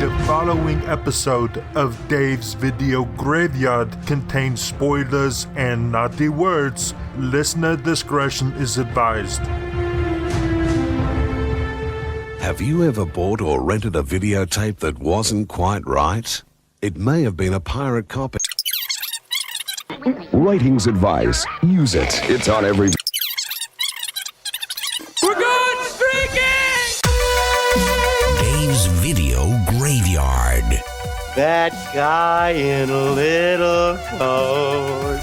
The following episode of Dave's Video Graveyard contains spoilers and naughty words. Listener discretion is advised. Have you ever bought or rented a videotape that wasn't quite right? It may have been a pirate copy. Ratings advice. Use it. It's on every... We're going streaking! Dave's Video Graveyard. That guy in a little coat.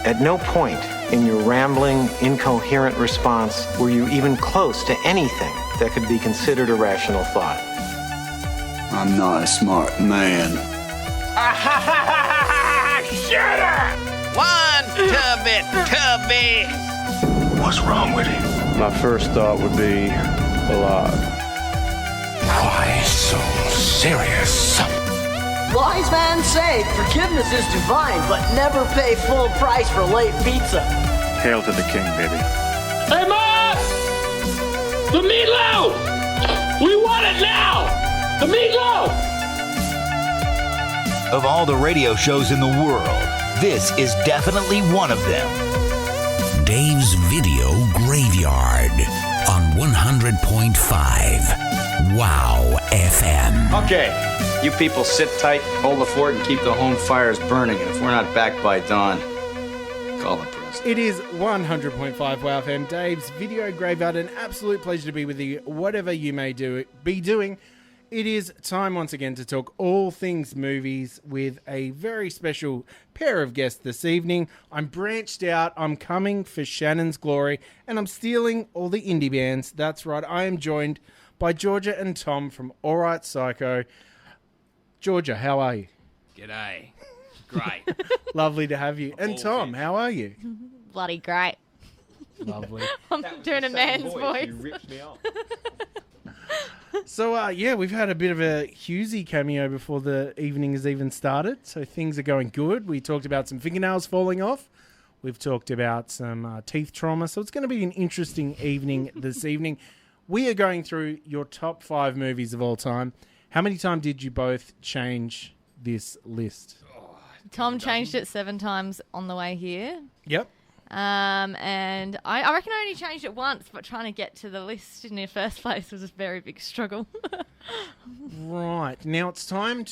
At no point in your rambling, incoherent response were you even close to anything that could be considered a rational thought. I'm not a smart man. Shut up! One tubby. What's wrong with him? My first thought would be alive. Why so serious? Wise man say forgiveness is divine, but never pay full price for late pizza. Hail to the king, baby. Hey, Mom! The meatloaf! We want it now! The meatloaf! Of all the radio shows in the world, this is definitely one of them. Dave's Video Graveyard on 100.5 WOWFM. Okay, you people sit tight, hold the fort, and keep the home fires burning. And if we're not back by dawn, call the press. It is 100.5 WOWFM, Dave's Video Graveyard. An absolute pleasure to be with you, whatever you may be doing. It is time once again to talk all things movies with a very special pair of guests this evening. I'm branched out, I'm coming for Shannon's glory, and I'm stealing all the indie bands. That's right, I am joined by Georgia and Tom from All Right Psycho. Georgia, how are you? G'day. Great. Lovely to have you. And Tom, how are you? Bloody great. Lovely. I'm doing a man's voice. You ripped me off. So, we've had a bit of a Hughesy cameo before the evening has even started, so things are going good. We talked about some fingernails falling off. We've talked about some teeth trauma, so it's going to be an interesting evening this evening. We are going through your top 5 movies of all time. How many times did you both change this list? Tom changed it 7 times on the way here. Yep. And I reckon I only changed it once, but trying to get to the list in the first place was a very big struggle. Right. Now it's time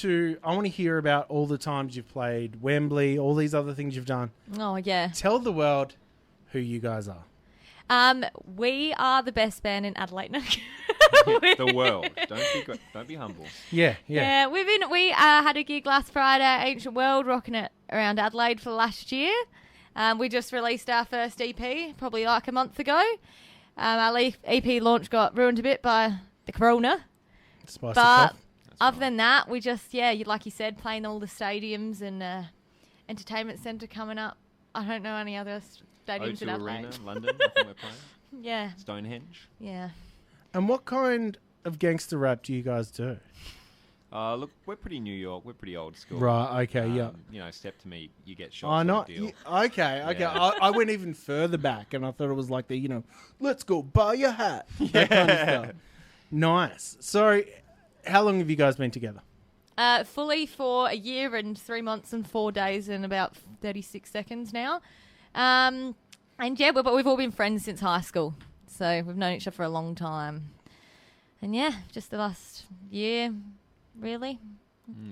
I want to hear about all the times you've played Wembley, all these other things you've done. Oh, yeah. Tell the world who you guys are. We are the best band in Adelaide. The world. Don't be humble. Yeah. We had a gig last Friday at Ancient World, rocking it around Adelaide for last year. We just released our first EP probably like a month ago. Our EP launch got ruined a bit by the corona. But other than that, we just, like you said, playing all the stadiums and entertainment centre coming up. I don't know any other stadiums in Adelaide. Arena, London, I think we're playing. Yeah. Stonehenge. Yeah. And what kind of gangster rap do you guys do? Look, we're pretty New York. We're pretty old school. Right, okay, yeah. You know, step to me, you get shot. Okay. Yeah. I went even further back, and I thought it was like the, let's go buy your hat. That kind of stuff. Nice. So, how long have you guys been together? Fully for a year and 3 months and 4 days and about 36 seconds now. But we've all been friends since high school. So, we've known each other for a long time. And just the last year... Really?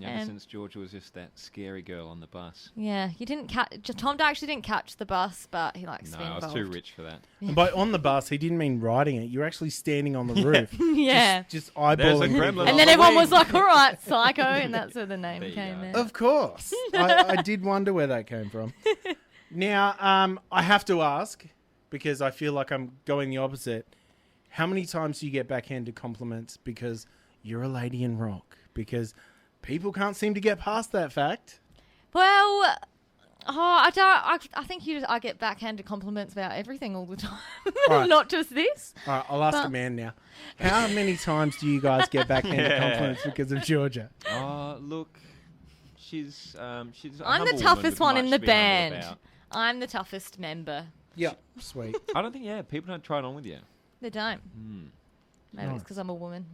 Ever since Georgia was just that scary girl on the bus. Yeah, you didn't catch... Tom actually didn't catch the bus, but he likes to be involved. No, I was too rich for that. Yeah. And by on the bus, he didn't mean riding it. You're actually standing on the roof. Yeah. Just eyeballing it. And then everyone was like, all right, Psycho, and that's where the name came in. Of course. I did wonder where that came from. Now, I have to ask, because I feel like I'm going the opposite, how many times do you get backhanded compliments because you're a lady in rock? Because people can't seem to get past that fact. Well, I think I get backhanded compliments about everything all the time, right. Not just this. All right, I'll ask a man now. How many times do you guys get backhanded compliments because of Georgia? Look, she's. I'm the toughest one in the band. I'm the toughest member. Yeah, sweet. I don't think people don't try it on with you. They don't. Maybe it's because I'm a woman.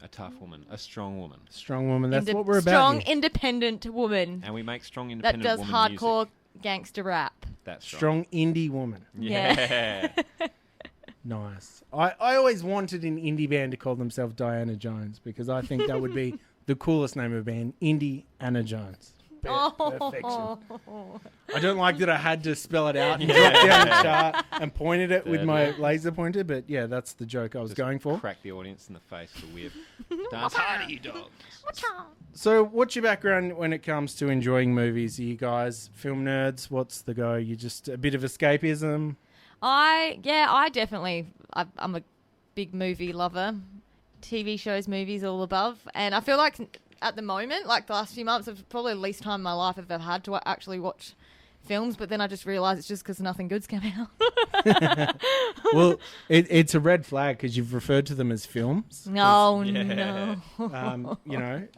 A tough woman. A strong woman. Strong woman. That's what we're about. Strong, here. independent woman. And we make strong, independent that does woman hardcore music. gangster rap. That's strong indie woman. Yeah. Nice. I always wanted an indie band to call themselves Diana Jones because I think that would be the coolest name of a band. Indie Anna Jones. Perfection. I don't like that I had to spell it out and drop down the chart and pointed it with my laser pointer, but yeah, that's the joke I was going for. Crack the audience in the face with a whip. Dance harder, you dogs. So what's your background when it comes to enjoying movies? Are you guys film nerds? What's the go? You just a bit of escapism? I'm a big movie lover. TV shows, movies, all above. And I feel like at the moment, like the last few months, it's probably the least time in my life I've ever had to actually watch films, but then I just realised it's just because nothing good's come out. Well, it's a red flag because you've referred to them as films. No. You know,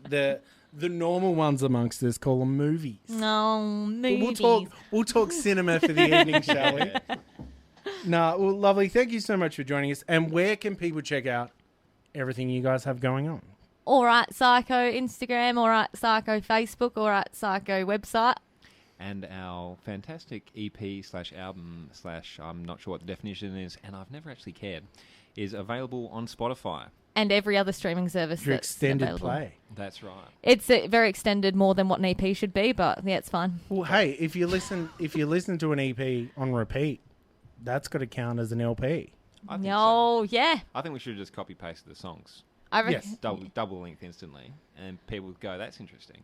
the normal ones amongst us call them movies. No, movies. We'll talk cinema for the evening, shall we? No, well, lovely. Thank you so much for joining us. And where can people check out everything you guys have going on? All Right Psycho Instagram, All Right Psycho Facebook, All Right Psycho website. And our fantastic EP/album/ I'm not sure what the definition is, and I've never actually cared, is available on Spotify. And every other streaming service Your that's extended available. play. That's right. It's very extended, more than what an EP should be, but yeah, it's fine. Well, hey, if you listen to an EP on repeat, that's got to count as an LP. Yeah. I think we should have just copy-pasted the songs. I reckon. Yes. Double length instantly, and people would go, that's interesting.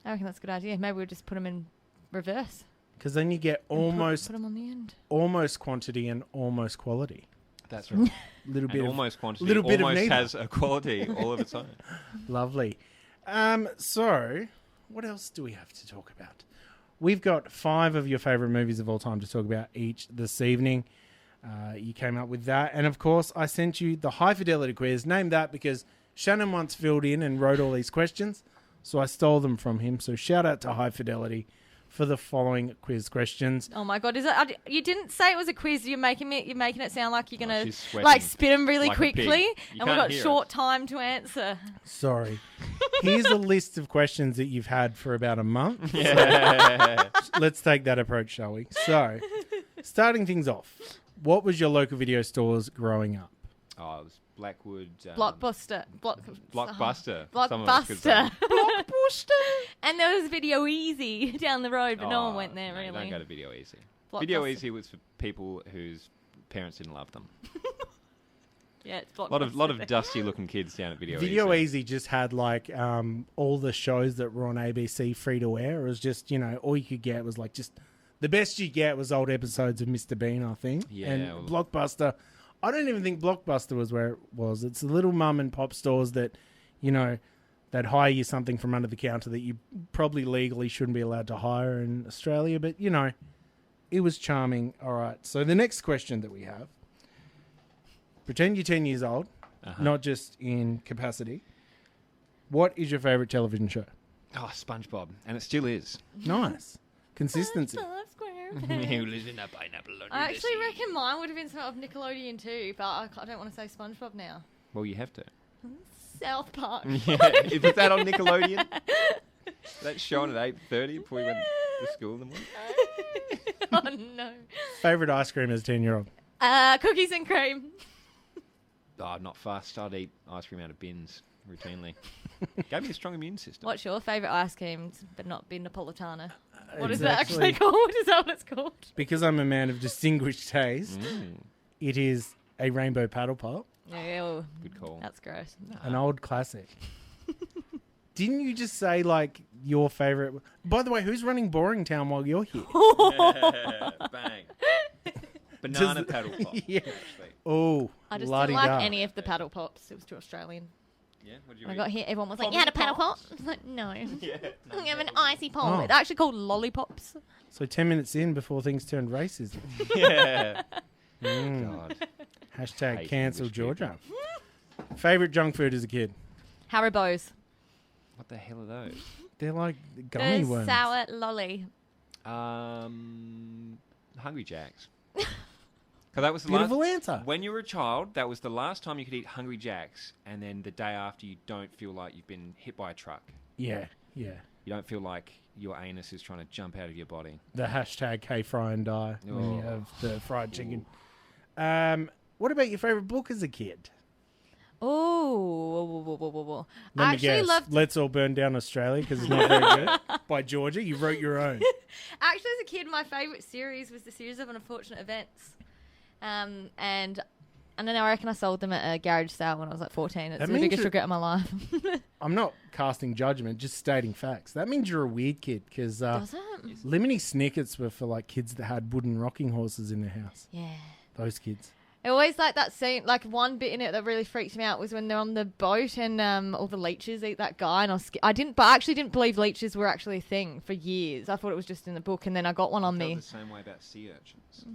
I reckon that's a good idea. Maybe we'll just put them in reverse. Because then you get almost put them on the end. Almost quantity and almost quality. That's right. Little bit almost of quantity. Little bit almost of has a quality all of its own. Lovely. So, what else do we have to talk about? We've got 5 of your favourite movies of all time to talk about each this evening. You came up with that. And, of course, I sent you the High Fidelity quiz. Named that because Shannon once filled in and wrote all these questions. So I stole them from him. So shout out to High Fidelity for the following quiz questions. Oh my God! Is it? You didn't say it was a quiz. You're making it sound like you're gonna like spit them really like quickly, and we've got short time to answer. Sorry. Here's a list of questions that you've had for about a month. Yeah. So let's take that approach, shall we? So, starting things off, what was your local video stores growing up? Oh, it was Blackwood. Blockbuster. Blockbuster. Blockbuster. Blockbuster. And there was Video Easy down the road, but no one went there, really. Don't go to Video Easy. Video Easy was for people whose parents didn't love them. Yeah, it's Blockbuster. lot of dusty-looking kids down at Video Easy. Video Easy just had, like, all the shows that were on ABC free to air. It was just, all you could get was, like, just... The best you get was old episodes of Mr. Bean, I think. Yeah. And Blockbuster... I don't even think Blockbuster was where it was. It's the little mum and pop stores that, that hire you something from under the counter that you probably legally shouldn't be allowed to hire in Australia. But, it was charming. All right. So the next question that we have, pretend you're 10 years old, not just in capacity. What is your favourite television show? Oh, SpongeBob. And it still is. Nice. Consistency. I actually reckon mine would have been something of Nickelodeon too, but I don't want to say SpongeBob now. Well, you have to. South Park. Yeah, is that on Nickelodeon? That's shown at 8:30 before we went to school in the morning. Oh no. Favourite ice cream as a 10-year-old? Cookies and cream. Oh, not fast. I'd eat ice cream out of bins routinely. Gave me a strong immune system. What's your favourite ice cream, but not be Napolitana? What is It's that actually called? Is that what it's called? Because I'm a man of distinguished taste, it is a rainbow paddle pop. Ew. Good call. That's gross. An old classic. Didn't you just say, like, your favourite... By the way, who's running Boring Town while you're here? Bang. Banana paddle pop. Yeah. Oh, I just didn't like any of the paddle pops. It was too Australian. Yeah, what did you When I eat? got here, everyone was like, you had a paddle pop? I was like, no. Yeah. We have an icy pop. Oh. It's actually called lollipops. So 10 minutes in before things turned racism. Yeah. God. Hashtag Hate cancel English Georgia. Favourite junk food as a kid? Haribo's. What the hell are those? They're like gummy The worms. sour lolly. Hungry Jacks. 'Cause that was the Beautiful answer. When you were a child, that was the last time you could eat Hungry Jacks, and then the day after you don't feel like you've been hit by a truck. Yeah. You don't feel like your anus is trying to jump out of your body. The hashtag Hey Fry and Die when you have the fried chicken. What about your favourite book as a kid? Oh, Let I me actually guess. loved. Let's All Burn Down Australia because it's not very good. By Georgia. You wrote your own. Actually, as a kid, my favourite series was the series of Unfortunate Events, and then I reckon I sold them at a garage sale when I was like 14. It's the biggest regret of my life. I'm not casting judgment, just stating facts. That means you're a weird kid because Lemony Snickets were for like kids that had wooden rocking horses in their house. Yeah. Those kids. I always like that scene. Like one bit in it that really freaked me out was when they're on the boat and all the leeches eat that guy. And I actually didn't believe leeches were actually a thing for years. I thought it was just in the book, and then I got one on me. The same way about sea urchins,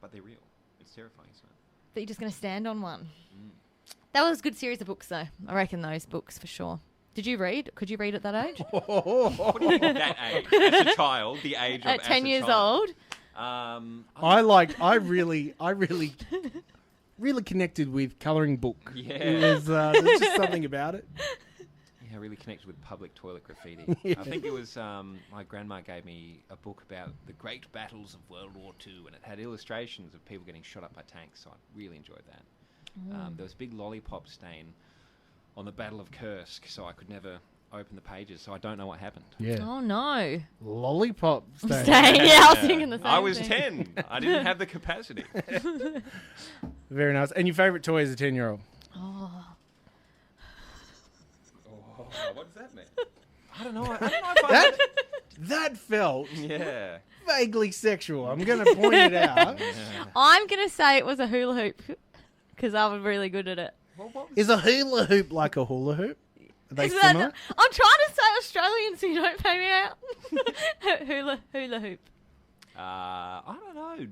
but they're real. It's terrifying. So. That you're just going to stand on one. That was a good series of books, though. I reckon those books for sure. Did you read? Could you read at that age? What do you mean that age? As a child, the age of at 10 years old. I really connected with colouring book. Yeah. There's just something about it. Yeah, I really connected with public toilet graffiti. Yeah. I think it was my grandma gave me a book about the great battles of World War II, and it had illustrations of people getting shot up by tanks, so I really enjoyed that. There was a big lollipop stain on the Battle of Kursk, so I could never open the pages, so I don't know what happened. Yeah. Oh, no. Lollipop stain. Yeah, I was thinking the same thing. I was 10. I didn't have the capacity. Very nice. And your favourite toy as a 10-year-old? What does that mean? I don't know. If that felt yeah vaguely sexual. I'm going to point it out. I'm going to say it was a hula hoop because I was really good at it. Is a hula hoop like a hula hoop? Are they similar? I'm trying to say Australian so you don't pay me out. hula hoop. I don't know.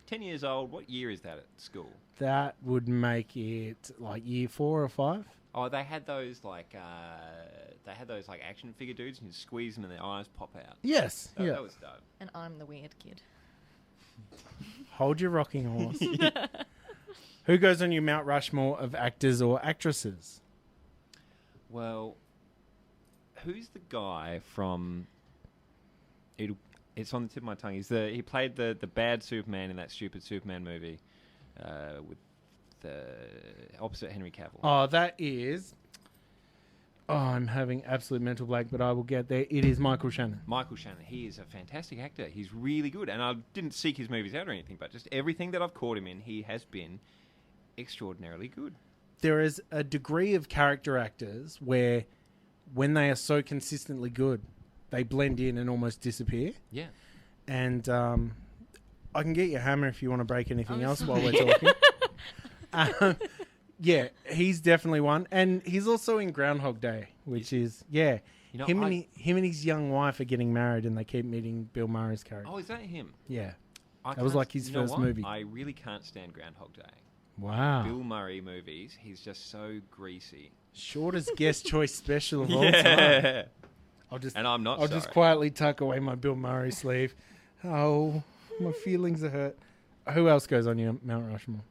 10 years old. What year is that at school? That would make it like year 4 or 5. Oh, they had those like action figure dudes, and you squeeze them and their eyes pop out. Yes, that, yeah. That was dope. And I'm the weird kid. Hold your rocking horse. Who goes on your Mount Rushmore of actors or actresses? Well, who's the guy from? It's on the tip of my tongue. He played the bad Superman in that stupid Superman movie, with the opposite Henry Cavill. Oh, that is. Oh, I'm having absolute mental blank, but I will get there. It is Michael Shannon. Michael Shannon. He is a fantastic actor. He's really good, and I didn't seek his movies out or anything, but just everything that I've caught him in, he has been extraordinarily good. There is a degree of character actors where, when they are so consistently good, they blend in and almost disappear. Yeah. And I can get your hammer if you want to break anything else while we're talking. Yeah, he's definitely one. And he's also in Groundhog Day, which is, yeah. You know, him and his young wife are getting married and they keep meeting Bill Murray's character. Oh, is that him? Yeah. That was like his first movie. I really can't stand Groundhog Day. Wow. Bill Murray movies, he's just so greasy. Shortest guest choice special of all time. I'll just quietly tuck away my Bill Murray sleeve. Oh, my feelings are hurt. Who else goes on your Mount Rushmore?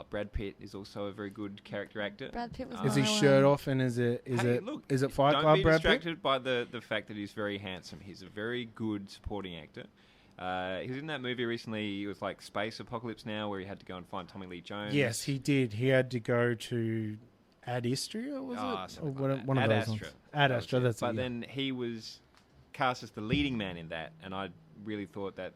Brad Pitt is also a very good character actor. Brad Pitt was Is he shirt off and is it Fight Club Don't be Brad Pitt? distracted by the fact that he's very handsome. He's a very good supporting actor. He was in that movie recently. It was like Space Apocalypse Now, where he had to go and find Tommy Lee Jones. Yes, he did. He had to go to Ad Istria, was it? Or one of those ones. Ad Astra, that's it. But then he was cast as the leading man in that, and I really thought that,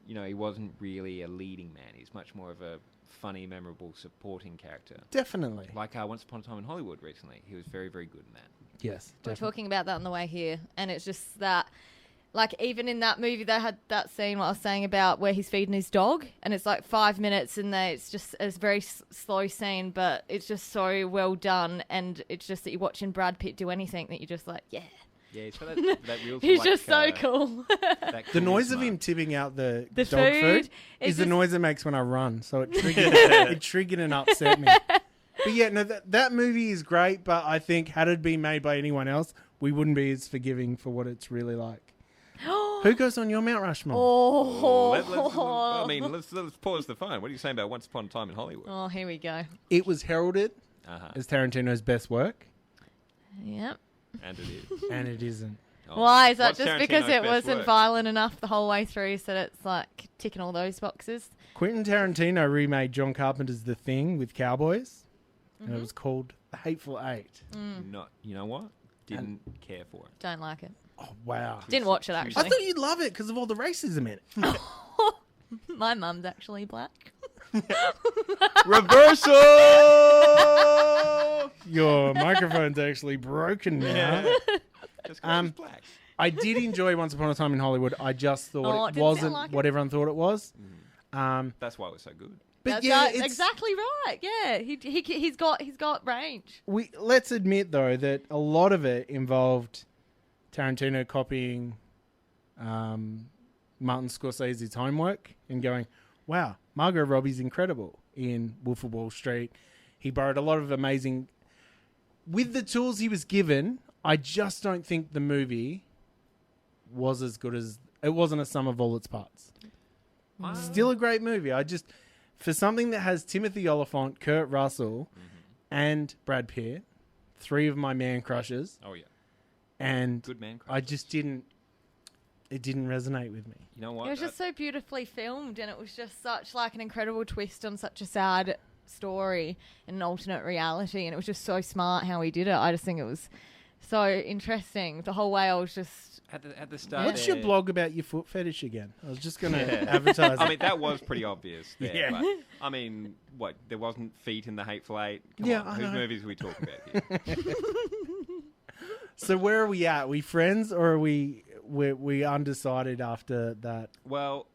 he wasn't really a leading man. He's much more of a funny, memorable, supporting character. Definitely. Like Once Upon a Time in Hollywood recently. He was very, very good in that. Yes, definitely. We're talking about that on the way here, and it's just that, like, even in that movie, they had that scene, what I was saying about where he's feeding his dog, and it's like 5 minutes, and it's just a very slow scene, but it's just so well done, and it's just that you're watching Brad Pitt do anything that you're just like, yeah. Yeah, he's got that real. He's just so cool. The noise of him tipping out the dog food is the noise it makes when I run, so it triggered and upset me. But yeah, no, that movie is great, but I think had it been made by anyone else, we wouldn't be as forgiving for what it's really like. Who goes on your Mount Rushmore? Let's pause the phone. What are you saying about Once Upon a Time in Hollywood? Oh, here we go. It was heralded as Tarantino's best work. Yep. And it is. And it isn't. Oh. Why? Is that What's just because Tarantino's it best wasn't work? violent enough the whole way through, so it's like ticking all those boxes? Quentin Tarantino remade John Carpenter's The Thing with cowboys, and it was called The Hateful Eight. Not, you know what? Didn't care for it. Don't like it. Oh, wow. Didn't watch it, I actually. thought you'd love it because of all the racism in it. My mum's actually black. Reversal! Your microphone's actually broken now. Just 'cause it's black. I did enjoy Once Upon a Time in Hollywood. I just thought Oh, it it didn't wasn't sound like what everyone thought it was. That's why it was so good. But That's yeah, right, it's, exactly right. Yeah, he's got range. let's admit though that a lot of it involved Tarantino copying Martin Scorsese's homework and going, "Wow, Margot Robbie's incredible in Wolf of Wall Street." He borrowed a lot of amazing. With the tools he was given, I just don't think the movie was as good as it wasn't a sum of all its parts. Still a great movie. For something that has Timothy Olyphant, Kurt Russell, and Brad Pitt, three of my man crushes. Oh, yeah. And Good man crushes. I just didn't. It didn't resonate with me. You know what? It was just so beautifully filmed, and it was just such like an incredible twist on such a sad story and an alternate reality, and it was just so smart how he did it. I just think it was so interesting. The whole way I was just... At the start, What's your blog about your foot fetish again? I was just going to advertise I it. mean, that was pretty obvious there. Yeah. But, I mean, what? There wasn't feet in The Hateful Eight? Come Yeah, on, I whose know. movies are we talking about here? So where are we at? Are we friends or are we undecided after that? Well...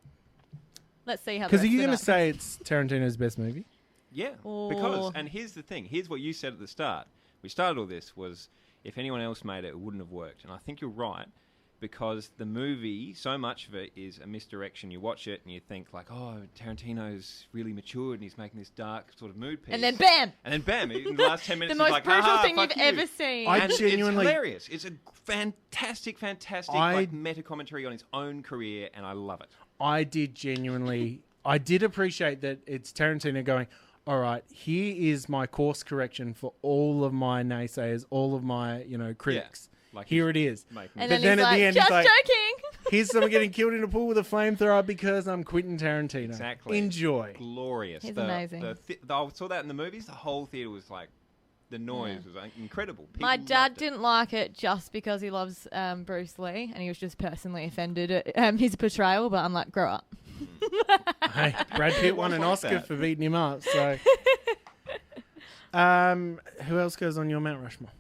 Let's see how... Because are you going to say it's Tarantino's best movie? Yeah, because, and here's the thing. Here's what you said at the start. We started all this was, if anyone else made it, it wouldn't have worked. And I think you're right, because the movie, so much of it is a misdirection. You watch it and you think like, oh, Tarantino's really matured and he's making this dark sort of mood piece. And then bam! In the last 10 minutes, The he's most like, brutal ha, thing fuck you've you. ever seen. And genuinely- it's hilarious. It's a fantastic like, meta-commentary on his own career, and I love it. I did appreciate that it's Tarantino going, all right, here is my course correction for all of my naysayers, all of my, critics. Like here it is. And But then he's at like, the end, just he's like, joking. here's someone getting killed in a pool with a flamethrower because I'm Quentin Tarantino. Exactly. Enjoy. Glorious. He's amazing. I saw that in the movies. The whole theater was like, the noise was incredible. People My dad loved it. didn't like it just because he loves Bruce Lee, and he was just personally offended at his portrayal, but I'm like, grow up. Hey, Brad Pitt won an Oscar for beating him up. So, who else goes on your Mount Rushmore?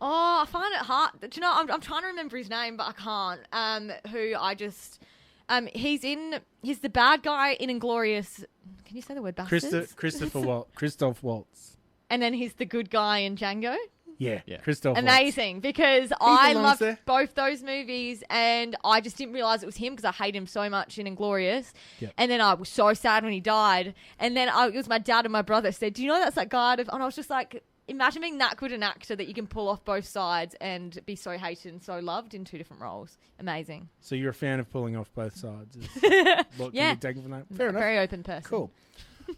Oh, I find it hard. Do you know, I'm trying to remember his name, but I can't. Who I just... he's the bad guy in Inglourious... Can you say the word bastards? Christoph Waltz. And then he's the good guy in Django. Yeah. Christoph Waltz. Amazing, because I belongs loved there. both those movies, and I just didn't realise it was him because I hate him so much in Inglourious. Yep. And then I was so sad when he died. And then it was my dad and my brother said, do you know that's that guy? And I was just like, imagine being that good an actor that you can pull off both sides and be so hated and so loved in two different roles. Amazing. So you're a fan of pulling off both sides. What Yeah. can you take from that? Fair enough. Very open person. Cool.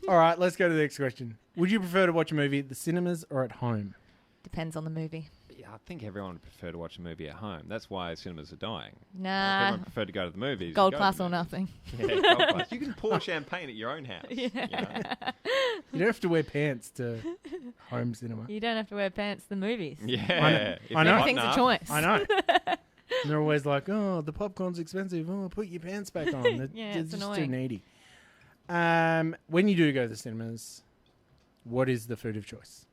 All right, let's go to the next question. Would you prefer to watch a movie at the cinemas or at home? Depends on the movie. Yeah, I think everyone would prefer to watch a movie at home. That's why cinemas are dying. Nah. Everyone prefer to go to the movies. Gold You go to class the or movies. nothing. Yeah, gold class. You can pour champagne at your own house. Yeah. You know? You don't have to wear pants to home cinema. You don't have to wear pants to the movies. Yeah. I know. Everything's a choice. I know. And they're always like, oh, the popcorn's expensive. Oh, put your pants back on. They're, Yeah, they're it's just annoying. too needy. When you do go to the cinemas, what is the food of choice?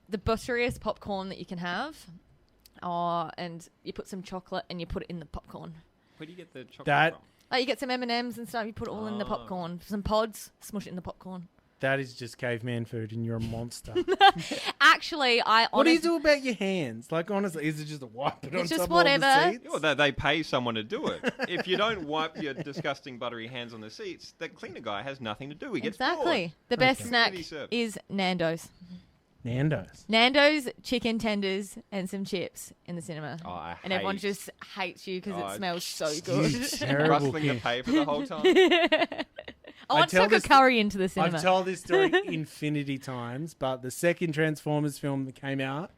The butteriest popcorn that you can have. Oh, and you put some chocolate and you put it in the popcorn. Where do you get the chocolate That from? Oh, you get some M&Ms and stuff. You put it all in the popcorn. Some pods, smush it in the popcorn. That is just caveman food, and you're a monster. Actually, What do you do about your hands? Like, honestly, is it just a wipe it on It's top just of all the whatever. seats? Well, they pay someone to do it. If you don't wipe your disgusting buttery hands on the seats, the cleaner guy has nothing to do. He gets Exactly. bored. The best Okay. snack Community service. is Nando's. Nando's, chicken tenders, and some chips in the cinema. Oh, I and everyone hate- just hates you because it smells so you good. terrible Rustling the kid. paper the whole time. I want tell Soccer this- Curry into the cinema. I've told this story infinity times, but the second Transformers film that came out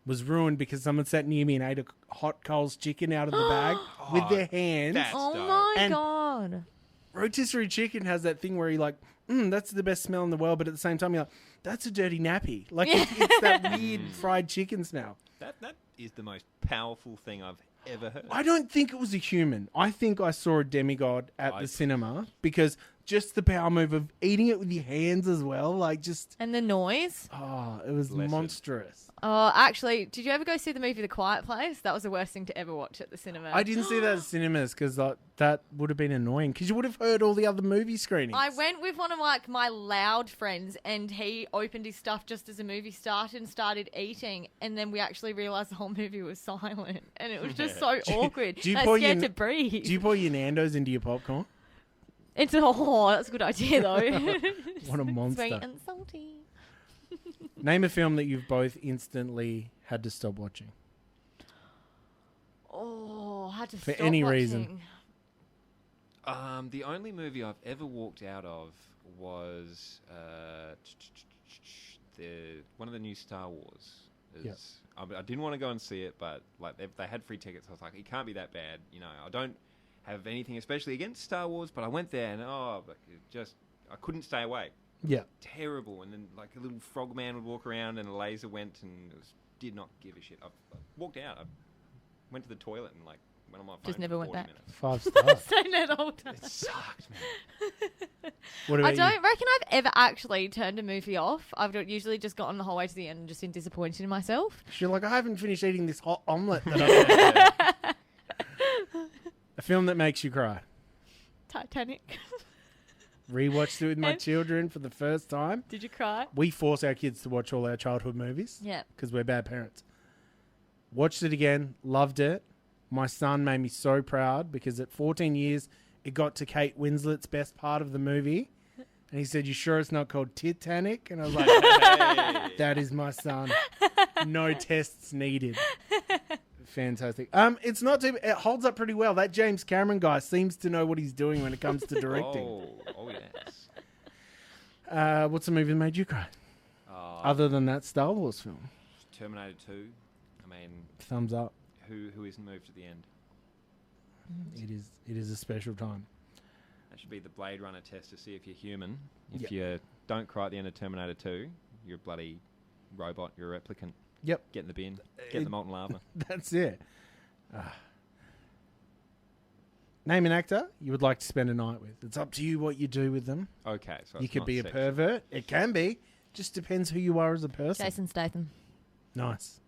was ruined because someone sat near me and ate a hot Coles chicken out of the bag with their hands. Oh my And god. Rotisserie chicken has that thing where you're like, that's the best smell in the world, but at the same time you're like, that's a dirty nappy. Like it's that weird fried chicken smell. That is the most powerful thing I've ever heard. I don't think it was a human. I think I saw a demigod at the cinema because just the power move of eating it with your hands as well, like just... And the noise. Oh, it was monstrous. Oh, actually, did you ever go see the movie The Quiet Place? That was the worst thing to ever watch at the cinema. I didn't see that at cinemas because that would have been annoying because you would have heard all the other movie screenings. I went with one of my loud friends, and he opened his stuff just as the movie started and started eating, and then we actually realised the whole movie was silent, and it was just so awkward. Do you I was pour scared your- to breathe. Do you pour your Nando's into your popcorn? That's a good idea though. What a monster. Sweet and salty. Name a film that you've both instantly had to stop watching. Oh, I had to For stop any watching. reason. The only movie I've ever walked out of was one of the new Star Wars. Yep. I didn't want to go and see it, but like they had free tickets. I was like, it can't be that bad. You know, I don't have anything especially against Star Wars, but I went there and I couldn't stay away. Yeah. Terrible. And then like a little frog man would walk around and a laser went and did not give a shit. I walked out. I went to the toilet and like went on my phone. Just for never went 40 back. minutes. 5 stars. Saying that the whole time. It sucked, man. What I about don't you? reckon I've ever actually turned a movie off. I've usually just gotten the whole way to the end and just been disappointed in myself. You're like, I haven't finished eating this hot omelette that I've had. A film that makes you cry. Titanic. Rewatched it with my And- children for the first time. Did you cry? We force our kids to watch all our childhood movies. Yeah. Because we're bad parents. Watched it again. Loved it. My son made me so proud because at 14 years, it got to Kate Winslet's best part of the movie. And he said, you sure it's not called Titanic? And I was like, hey, that is my son. No tests needed. Fantastic. It's not too... It holds up pretty well. That James Cameron guy seems to know what he's doing when it comes to directing. Oh yes. What's the movie that made you cry? Other than that Star Wars film. Terminator 2. I mean, Thumbs up. who isn't moved at the end? It is a special time. That should be the Blade Runner test to see if you're human. If Yep. you don't cry at the end of Terminator 2, you're a bloody robot. You're a replicant. Yep. Get in the bin. Get in the molten lava. That's it. Name an actor you would like to spend a night with. It's up to you what you do with them. Okay, so You it's could not be a sexual. pervert. It can be. Just depends who you are as a person. Jason Statham. Nice.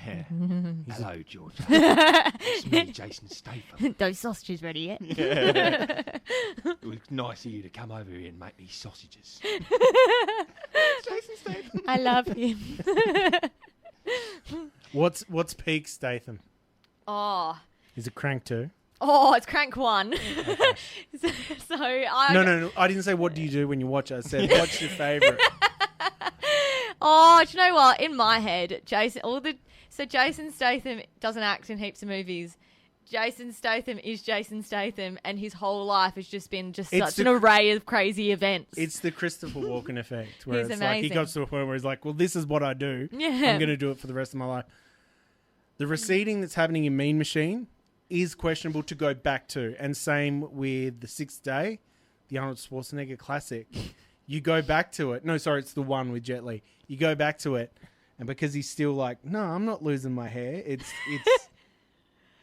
Yeah. Hello, Georgia. It's me, Jason Statham. Those sausages ready yet? Yeah. It was nice of you to come over here and make me sausages. Jason Statham. I love him. What's peak Statham? Oh. Is it Crank 2? Oh, it's Crank 1. so I... No. I didn't say what do you do when you watch it. I said what's your favourite? Oh, do you know what? In my head, Jason Statham doesn't act in heaps of movies. Jason Statham is Jason Statham, and his whole life has just been such an array of crazy events. It's the Christopher Walken effect, where He's it's like he amazing. comes to a point where he's like, well, this is what I do. Yeah. I'm going to do it for the rest of my life. The receding that's happening in Mean Machine is questionable to go back to. And same with The Sixth Day, the Arnold Schwarzenegger classic. You go back to it. No, sorry, it's the one with Jet Li. You go back to it, and because he's still like, no, I'm not losing my hair. It's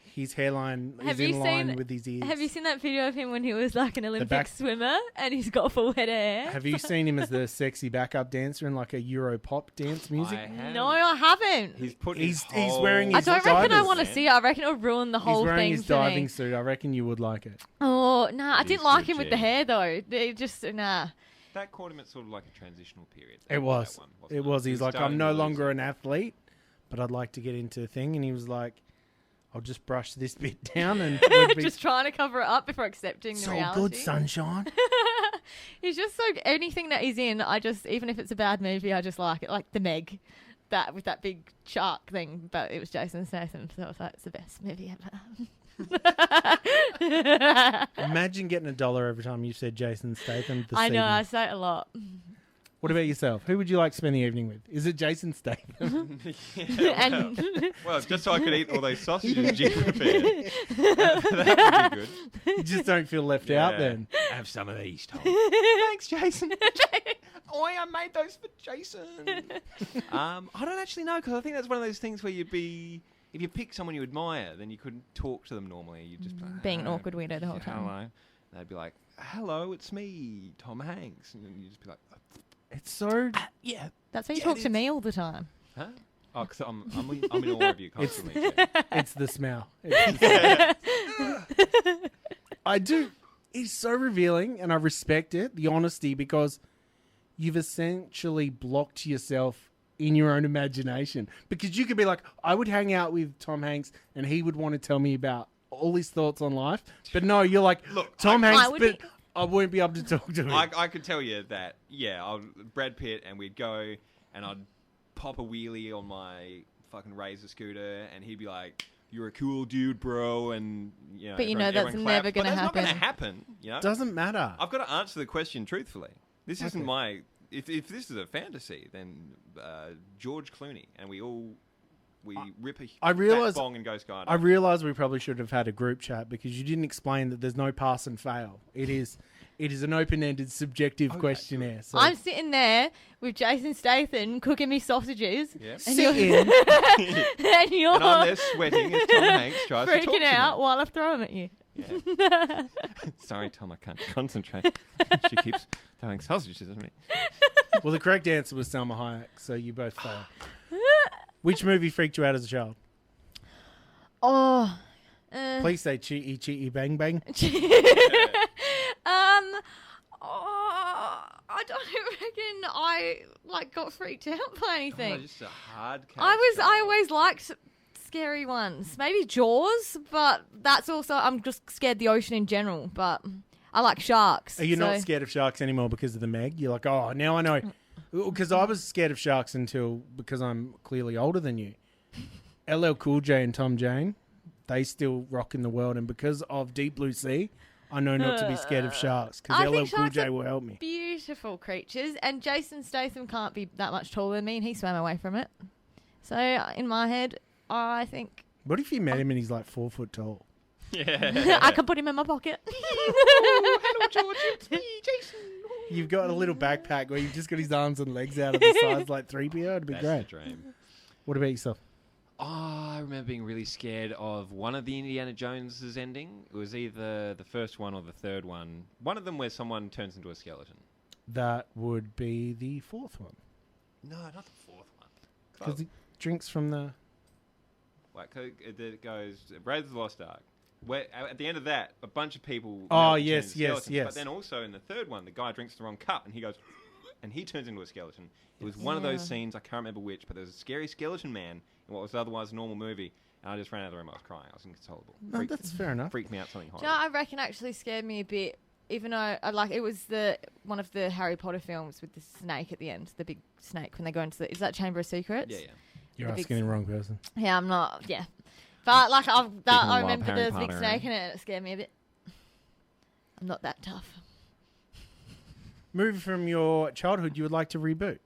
his hairline is in line with his ears. Have you seen that video of him when he was like an Olympic back- swimmer and he's got full head of hair? Have you seen him as the sexy backup dancer in like a Euro pop dance music? No, I haven't. He's He's wearing his I don't reckon I divers. want to see it. I reckon it'll ruin the whole He's wearing thing his for diving me. suit. I reckon you would like it. Oh, nah, I It didn't is like good, him with Jen. the hair though. They just, nah. That caught him at sort of like a transitional period. It was. That one, wasn't It was. He's like, starting I'm no to lose longer it. an athlete, but I'd like to get into a thing. And he was like, I'll just brush this bit down and we'd be Just trying to cover it up before accepting the so reality. good, sunshine. He's just so anything that he's in. Even if it's a bad movie, I just like it. Like The Meg, that with that big shark thing, but it was Jason Statham, so I was like, it's the best movie ever. Imagine getting $1 every time you said Jason Statham. I know, I say it a lot. What about yourself? Who would you like to spend the evening with? Is it Jason Statham? Well, just so I could eat all those sausages you prepared. That would be good. You just don't feel left out then. Have some of these, Tom. Thanks, Jason. I made those for Jason. I don't actually know, because I think that's one of those things where you'd be... If you pick someone you admire, then you couldn't talk to them normally. You'd just be like, being an awkward weirdo the whole time. Hello. They'd be like, hello, it's me, Tom Hanks. And then you'd just be like... It's so... yeah. That's how you talk to me all the time. Huh? Oh, because I'm in awe of you constantly. It's the smell. I do. It's so revealing, and I respect it, the honesty, because you've essentially blocked yourself in your own imagination. Because you could be like, I would hang out with Tom Hanks, and he would want to tell me about all his thoughts on life. But no, you're like, look, Tom Hanks, but... I won't be able to talk to him. I could tell you that, Brad Pitt, and we'd go, and I'd pop a wheelie on my fucking Razor scooter, and he'd be like, you're a cool dude, bro, and, you know... But you know that's never going to happen. That's not going to happen, you know? Doesn't matter. I've got to answer the question truthfully. This isn't my... If this is a fantasy, then George Clooney, and we rip a fat bong and go skydiving. I realise we probably should have had a group chat, because you didn't explain that there's no pass and fail. It is an open-ended, subjective questionnaire. So. I'm sitting there with Jason Statham cooking me sausages. Yep. And Sitting. and I'm there sweating as Tom Hanks tries to talk to freaking me. out while I throw them at you. Yeah. Sorry, Tom, I can't concentrate. She keeps throwing sausages at me. Well, the correct answer was Salma Hayek, so you both failed. Which movie freaked you out as a child? Oh. Please say Cheaty Cheaty Bang Bang. I don't reckon I got freaked out by anything. Oh, just a hard case. I always liked scary ones. Maybe Jaws, but that's also, I'm just scared of the ocean in general, but I like sharks. Are you not scared of sharks anymore because of the Meg? You're like, oh, now I know. Because I was scared of sharks because I'm clearly older than you. LL Cool J and Tom Jane, they still rock in the world, and because of Deep Blue Sea, I know not to be scared of sharks, because LL Cool J will help me. Beautiful creatures, and Jason Statham can't be that much taller than me, and he swam away from it. So in my head, I think... What if you met him and he's like 4 foot tall? Yeah. I can put him in my pocket. Hello, George. It's me, Jason. You've got a little backpack where you've just got his arms and legs out of the size like 3PO. It'd be That's great. the dream. What about yourself? Oh, I remember being really scared of one of the Indiana Joneses ending. It was either the first one or the third one. One of them where someone turns into a skeleton. That would be the fourth one. No, not the fourth one. Because he drinks from the... Like, it goes Raiders of the Lost Ark. Where at the end of that, a bunch of people... Oh, turn yes, into yes, skeletons. yes. But then also in the third one, the guy drinks the wrong cup and he goes... And he turns into a skeleton. It was one of those scenes, I can't remember which, but there was a scary skeleton man in what was otherwise a normal movie, and I just ran out of the room. I was crying. I was inconsolable. No, that's fair enough. Freaked me out something horrible. Do you know, I reckon actually scared me a bit, even though it was one of the Harry Potter films with the snake at the end, the big snake when they go into the... Is that Chamber of Secrets? Yeah. You're asking the wrong person. Yeah, I'm not... Yeah. But I remember Harry there's a big Potter, snake in it, and it scared me a bit. I'm not that tough. Movie from your childhood you would like to reboot?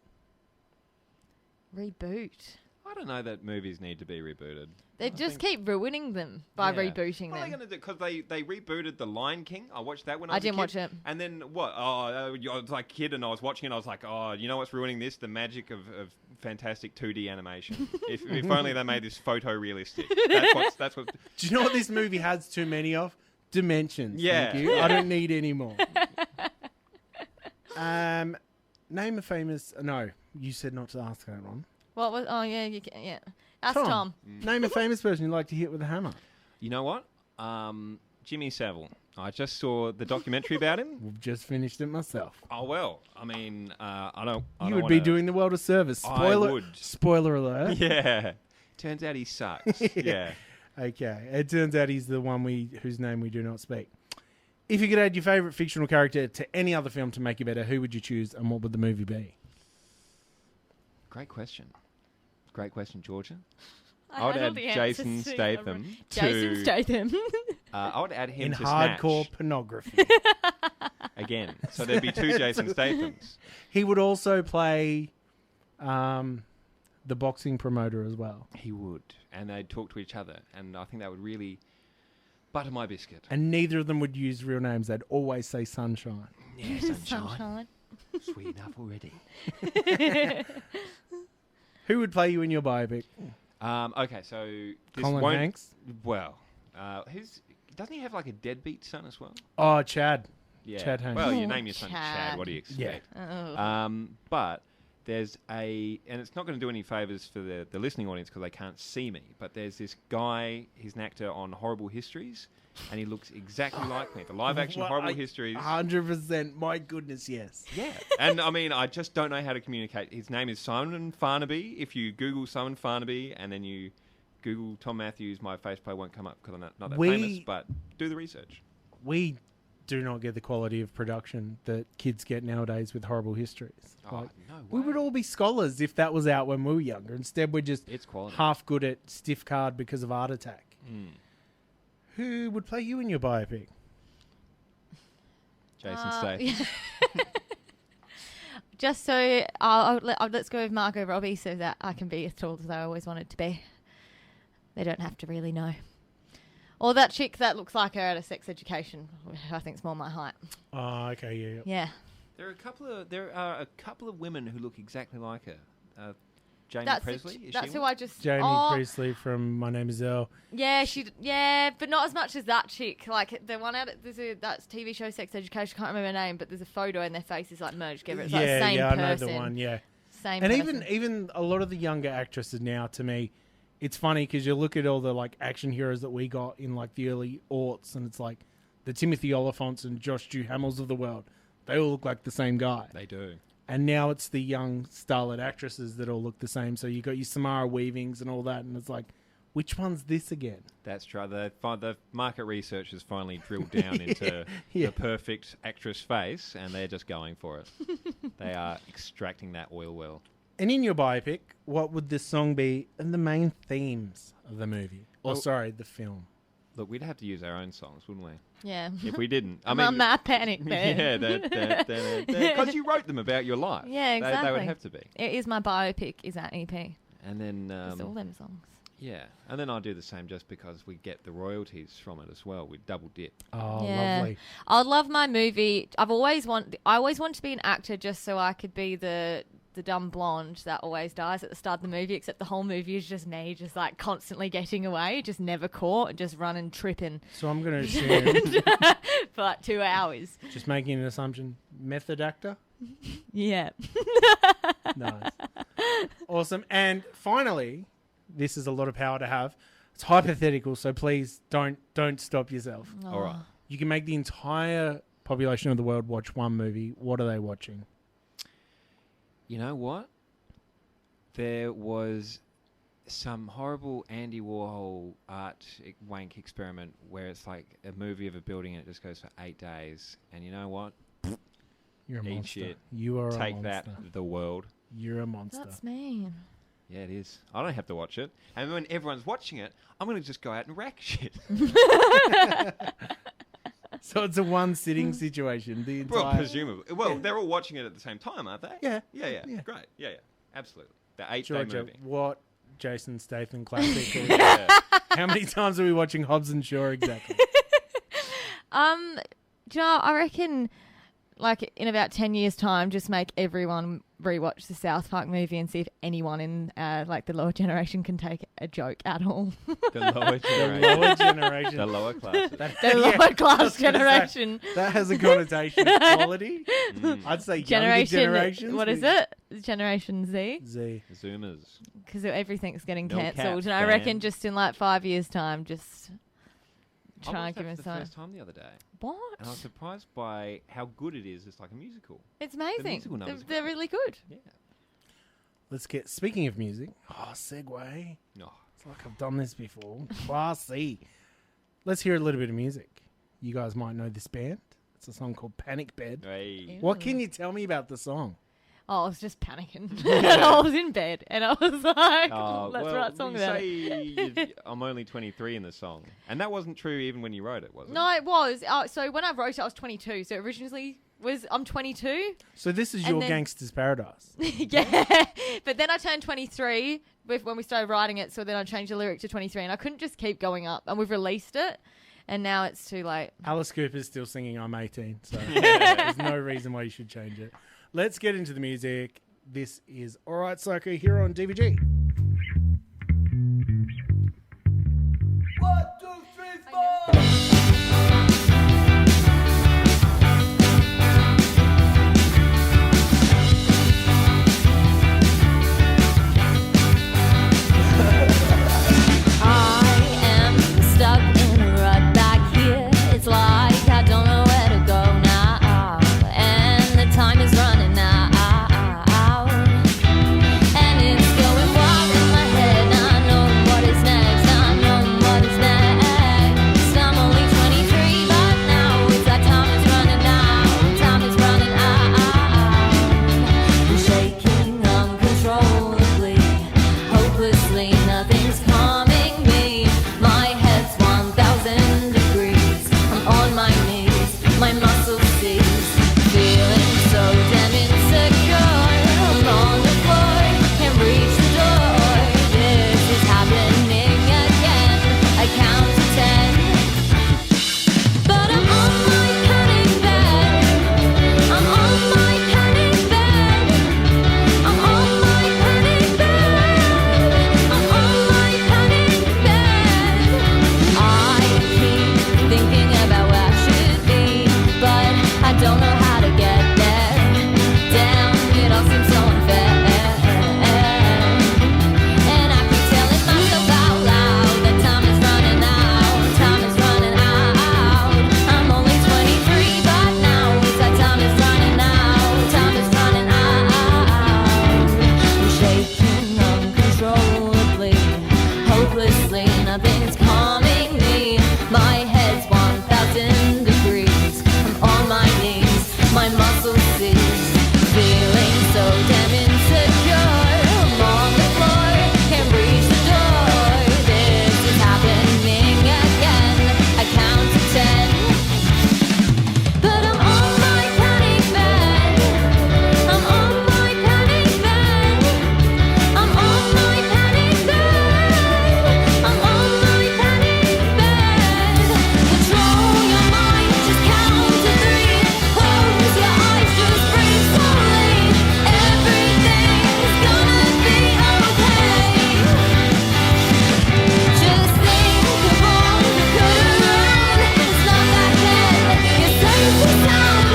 Reboot? I don't know that movies need to be rebooted. They just keep ruining them by rebooting what them. What are they going to do? Because they rebooted The Lion King. I watched that when I was a kid. didn't watch it. And then what? Oh, I was like a kid and I was watching it. I was like, oh, you know what's ruining this? The magic of fantastic 2D animation. if only they made this photorealistic. That's what. Do you know what this movie has too many of? Dimensions. Yeah. Thank you. I don't need any more. Name a famous... No, you said not to ask that one. What was... Oh, yeah, you can, yeah. Ask Tom. Name a famous person you'd like to hit with a hammer. You know what? Jimmy Savile. I just saw the documentary about him. We've just finished it myself. Oh, well. I mean, I don't You would be doing the world a service. Spoiler, I would. Spoiler alert. Yeah. Turns out he sucks. Yeah. Okay. It turns out he's the one whose name we do not speak. If you could add your favourite fictional character to any other film to make it better, who would you choose and what would the movie be? Great question. Great question, Georgia. I would had all add the Jason answers Statham. Jason Statham. I would add him in to hardcore Snatch. pornography. Again. So there'd be two Jason Stathams. He would also play the boxing promoter as well. He would. And they'd talk to each other. And I think that would really butter my biscuit. And neither of them would use real names. They'd always say Sunshine. Yeah, Sunshine. Sweet enough already. Who would play you in your biopic? Okay, so this Colin won't... Hanks? Well, doesn't he have like a deadbeat son as well? Oh, Chad. Yeah. Chad Hanks. Well, you name your son Chad. What do you expect? Yeah. But there's and it's not going to do any favours for the listening audience because they can't see me, but there's this guy, he's an actor on Horrible Histories, and he looks exactly like me. The live-action Horrible Histories. 100%. My goodness, yes. Yeah. And, I mean, I just don't know how to communicate. His name is Simon Farnaby. If you Google Simon Farnaby and then you Google Tom Matthews, my faceplay won't come up because I'm not that famous, but do the research. We do not get the quality of production that kids get nowadays with Horrible Histories. Oh, Like, no way. we would all be scholars if that was out when we were younger. Instead, we're just half good at stiff card because of Art Attack. Mm. Who would play you in your biopic? Jason Statham. Just so let's go with Margot Robbie so that I can be as tall as I always wanted to be. They don't have to really know. Or that chick that looks like her at a sex education, which I think is more my height. Oh, okay, yeah. Yeah. There are a couple of women who look exactly like her. Jamie That's Presley. that's who I just. Jamie Priestley from My Name Is Earl. Yeah, but not as much as that chick. Like the one that's TV show Sex Education. I can't remember her name, but there's a photo and their faces like merged together. It's like the same person. I know the one. Yeah, same. And person. even a lot of the younger actresses now, to me, it's funny because you look at all the like action heroes that we got in like the early aughts, and it's like the Timothy Oliphants and Josh Duhamels of the world. They all look like the same guy. They do. And now it's the young starlet actresses that all look the same. So you got your Samara Weavings and all that, and it's like, which one's this again? That's true. The market research has finally drilled down into the perfect actress face, and they're just going for it. They are extracting that oil well. And in your biopic, what would this song be and the main themes of the movie? The film. Look, we'd have to use our own songs, wouldn't we? Yeah. If we didn't. I'm on that panic bed. Yeah, because you wrote them about your life. Yeah, exactly. They would have to be. It is my biopic, is that EP. And then... it's all them songs. Yeah, and then I'll do the same just because we get the royalties from it as well. We double dip. Oh, lovely. I love my movie. I always want to be an actor just so I could be the dumb blonde that always dies at the start of the movie, except the whole movie is just me just like constantly getting away, just never caught, just running, tripping. So I'm going to assume... for like 2 hours. Just making an assumption. Method actor? Yeah. Nice. Awesome. And finally, this is a lot of power to have. It's hypothetical, so please don't stop yourself. All right. You can make the entire population of the world watch one movie. What are they watching? You know what? There was some horrible Andy Warhol art wank experiment where it's like a movie of a building and it just goes for 8 days. And you know what? You're a Eat monster. shit. You are Take a monster. that, the world. You're a monster. That's mean. Yeah, it is. I don't have to watch it. And when everyone's watching it, I'm going to just go out and wreck shit. So it's a one-sitting situation. The entire... Well, presumably. Well, they're all watching it at the same time, aren't they? Yeah. Yeah. Great. Yeah. Absolutely. The 8-day Georgia, movie. what Jason Statham classic? Yeah. How many times are we watching Hobbs and Shaw exactly? Do you know, I reckon like in about 10 years' time, just make everyone rewatch the South Park movie and see if anyone in like the lower generation can take a joke at all. The lower generation. The lower generation. The lower class. The lower class generation. That has a connotation of quality. I'd say younger generations. What is it? Generation Z? Z. Zoomers. Because everything's getting No cancelled. cap, And I reckon fam. just in like 5 years' time, just try and give it him the some. first time the other day. What? And I was surprised by how good it is. It's like a musical. It's The amazing. musical numbers They're really good. Yeah. Let's get... Speaking of music... Oh, segue. No. It's like I've done this before. Classy. Let's hear a little bit of music. You guys might know this band. It's a song called Panic Bed. Hey. What can you tell me about the song? Oh, I was just panicking. I was in bed and I was like, let's write a song about it. I'm only 23 in the song. And that wasn't true even when you wrote it, was it? No, it was. So when I wrote it, I was 22. So originally I'm 22. So this is your Gangster's Paradise. Yeah. But then I turned 23 when we started writing it. So then I changed the lyric to 23. And I couldn't just keep going up. And we've released it. And now it's too late. Alice Cooper's still singing I'm 18. So there's no reason why you should change it. Let's get into the music. This is All Right Psycho here on DVG. 1, 2, 3, 4. I am stuck in a rut back here. It's like I don't know where to go now. And the time is running out. And it's going wild in my head. I know what is next. I know what is next. I'm only 23, but now it's like time is running out. Time is running out. I'm shaking uncontrollably, hopelessly, nothing's calming me. My head's 1,000 degrees. I'm on my knees, my muscles seize, feeling so damn insecure. I'm on the floor, can't reach the door. This is happening again. I count to 10, but I'm on my panic bed. I'm on my panic bed. I'm on my panic bed. I'm on my panic bed. I keep thinking about where I should be, but I don't know how to get there. Damn, it all seems so unfair. And I keep telling myself out loud that time is running out. Time is running out. I'm only 23, but now it's like time is running out. Time is running out. I'm shaking uncontrollably, hopelessly, nothing's calming me. My head's 1,000 degrees. I'm on my knees, my muscles seize, feeling so damn insecure. I'm on the floor, can't reach the door. This is happening again. I count to 10, but I'm on my panic bed. I'm on my panic bed. I'm on my panic bed. I'm on my panic bed. Control your mind, just count to 3. Close your eyes, just breathe slowly. Everything's gonna be okay. Just think of all you could have run. It's not back then. You're safe and sound.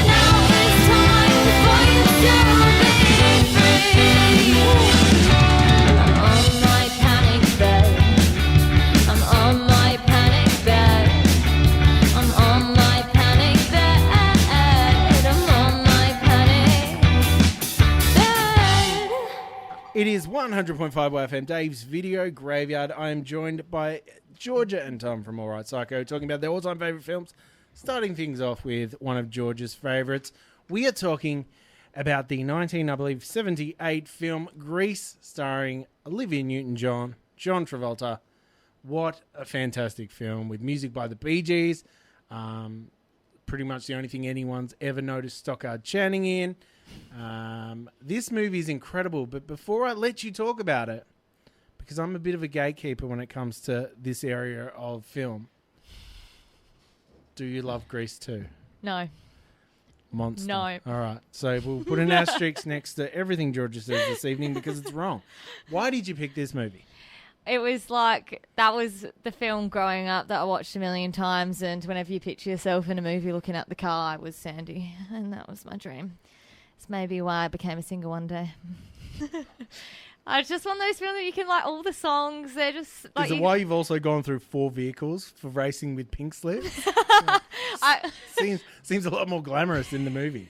Now it's time for you to be free. I'm on my panic bed. I'm on my panic bed. I'm on my panic bed. I'm on my panic bed. It is 100.5 WOWFM, Dave's Video Graveyard. I am joined by Georgia and Tom from All Right Psycho, talking about their all-time favourite films, starting things off with one of Georgia's favourites. We are talking about the 1978 film Grease, starring Olivia Newton-John, John Travolta. What a fantastic film, with music by the Bee Gees. Pretty much the only thing anyone's ever noticed Stockard Channing in. This movie is incredible, but before I let you talk about it, because I'm a bit of a gatekeeper when it comes to this area of film, do you love Grease 2? No. Monster. No. All right. So we'll put an asterisk next to everything Georgia says this evening because it's wrong. Why did you pick this movie? It was like, that was the film growing up that I watched a million times, and whenever you picture yourself in a movie looking at the car, I was Sandy, and that was my dream. It's maybe why I became a singer one day. I just want those films that you can, like, all the songs, they're just... like, Is it why you've also gone through 4 vehicles for racing with pink slips? Seems a lot more glamorous in the movie.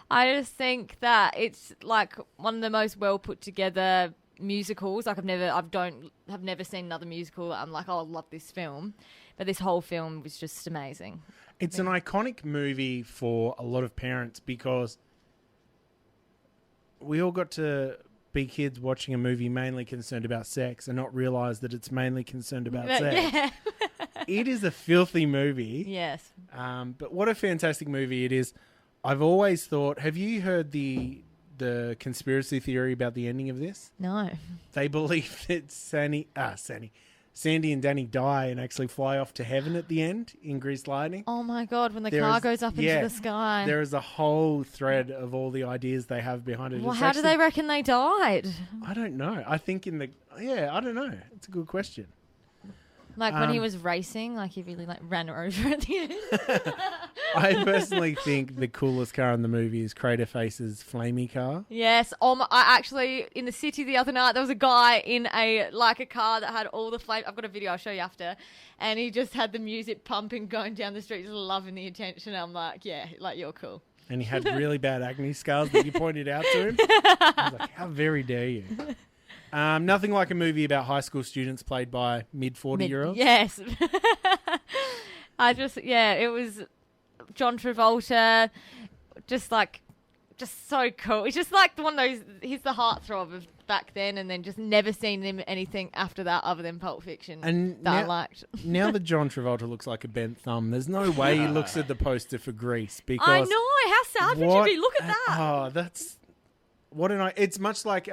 I just think that it's, like, one of the most well put together musicals. Like I've never seen another musical that I'm like, oh, I love this film. But this whole film was just amazing. It's an iconic movie for a lot of parents because we all got to be kids watching a movie mainly concerned about sex and not realise that it's mainly concerned about sex. Yeah. It is a filthy movie. Yes. But what a fantastic movie it is. I've always thought, have you heard the conspiracy theory about the ending of this? No. They believe that Sandy and Danny die and actually fly off to heaven at the end in Grease Lightning. Oh my God, when the car goes up into the sky. There is a whole thread of all the ideas they have behind it. Well, how do they reckon they died? I don't know. I think I don't know. It's a good question. Like when he was racing, like he really ran her over at the end. I personally think the coolest car in the movie is Crater Face's flamey car. Yes. I actually, in the city the other night, there was a guy in a car that had all the flame. I've got a video, I'll show you after. And he just had the music pumping going down the street, just loving the attention. I'm like, yeah, like you're cool. And he had really bad acne scars that you pointed out to him. I was like, how very dare you? Nothing like a movie about high school students played by mid-40-year-olds. Yes. It was John Travolta, just so cool. He's just like one of those, he's the heartthrob of back then, and then just never seen him anything after that other than Pulp Fiction and that I liked. Now that John Travolta looks like a bent thumb, there's no way he looks at the poster for Grease. Because I know, how sad would you be? Look at that. Oh, that's... It's much like...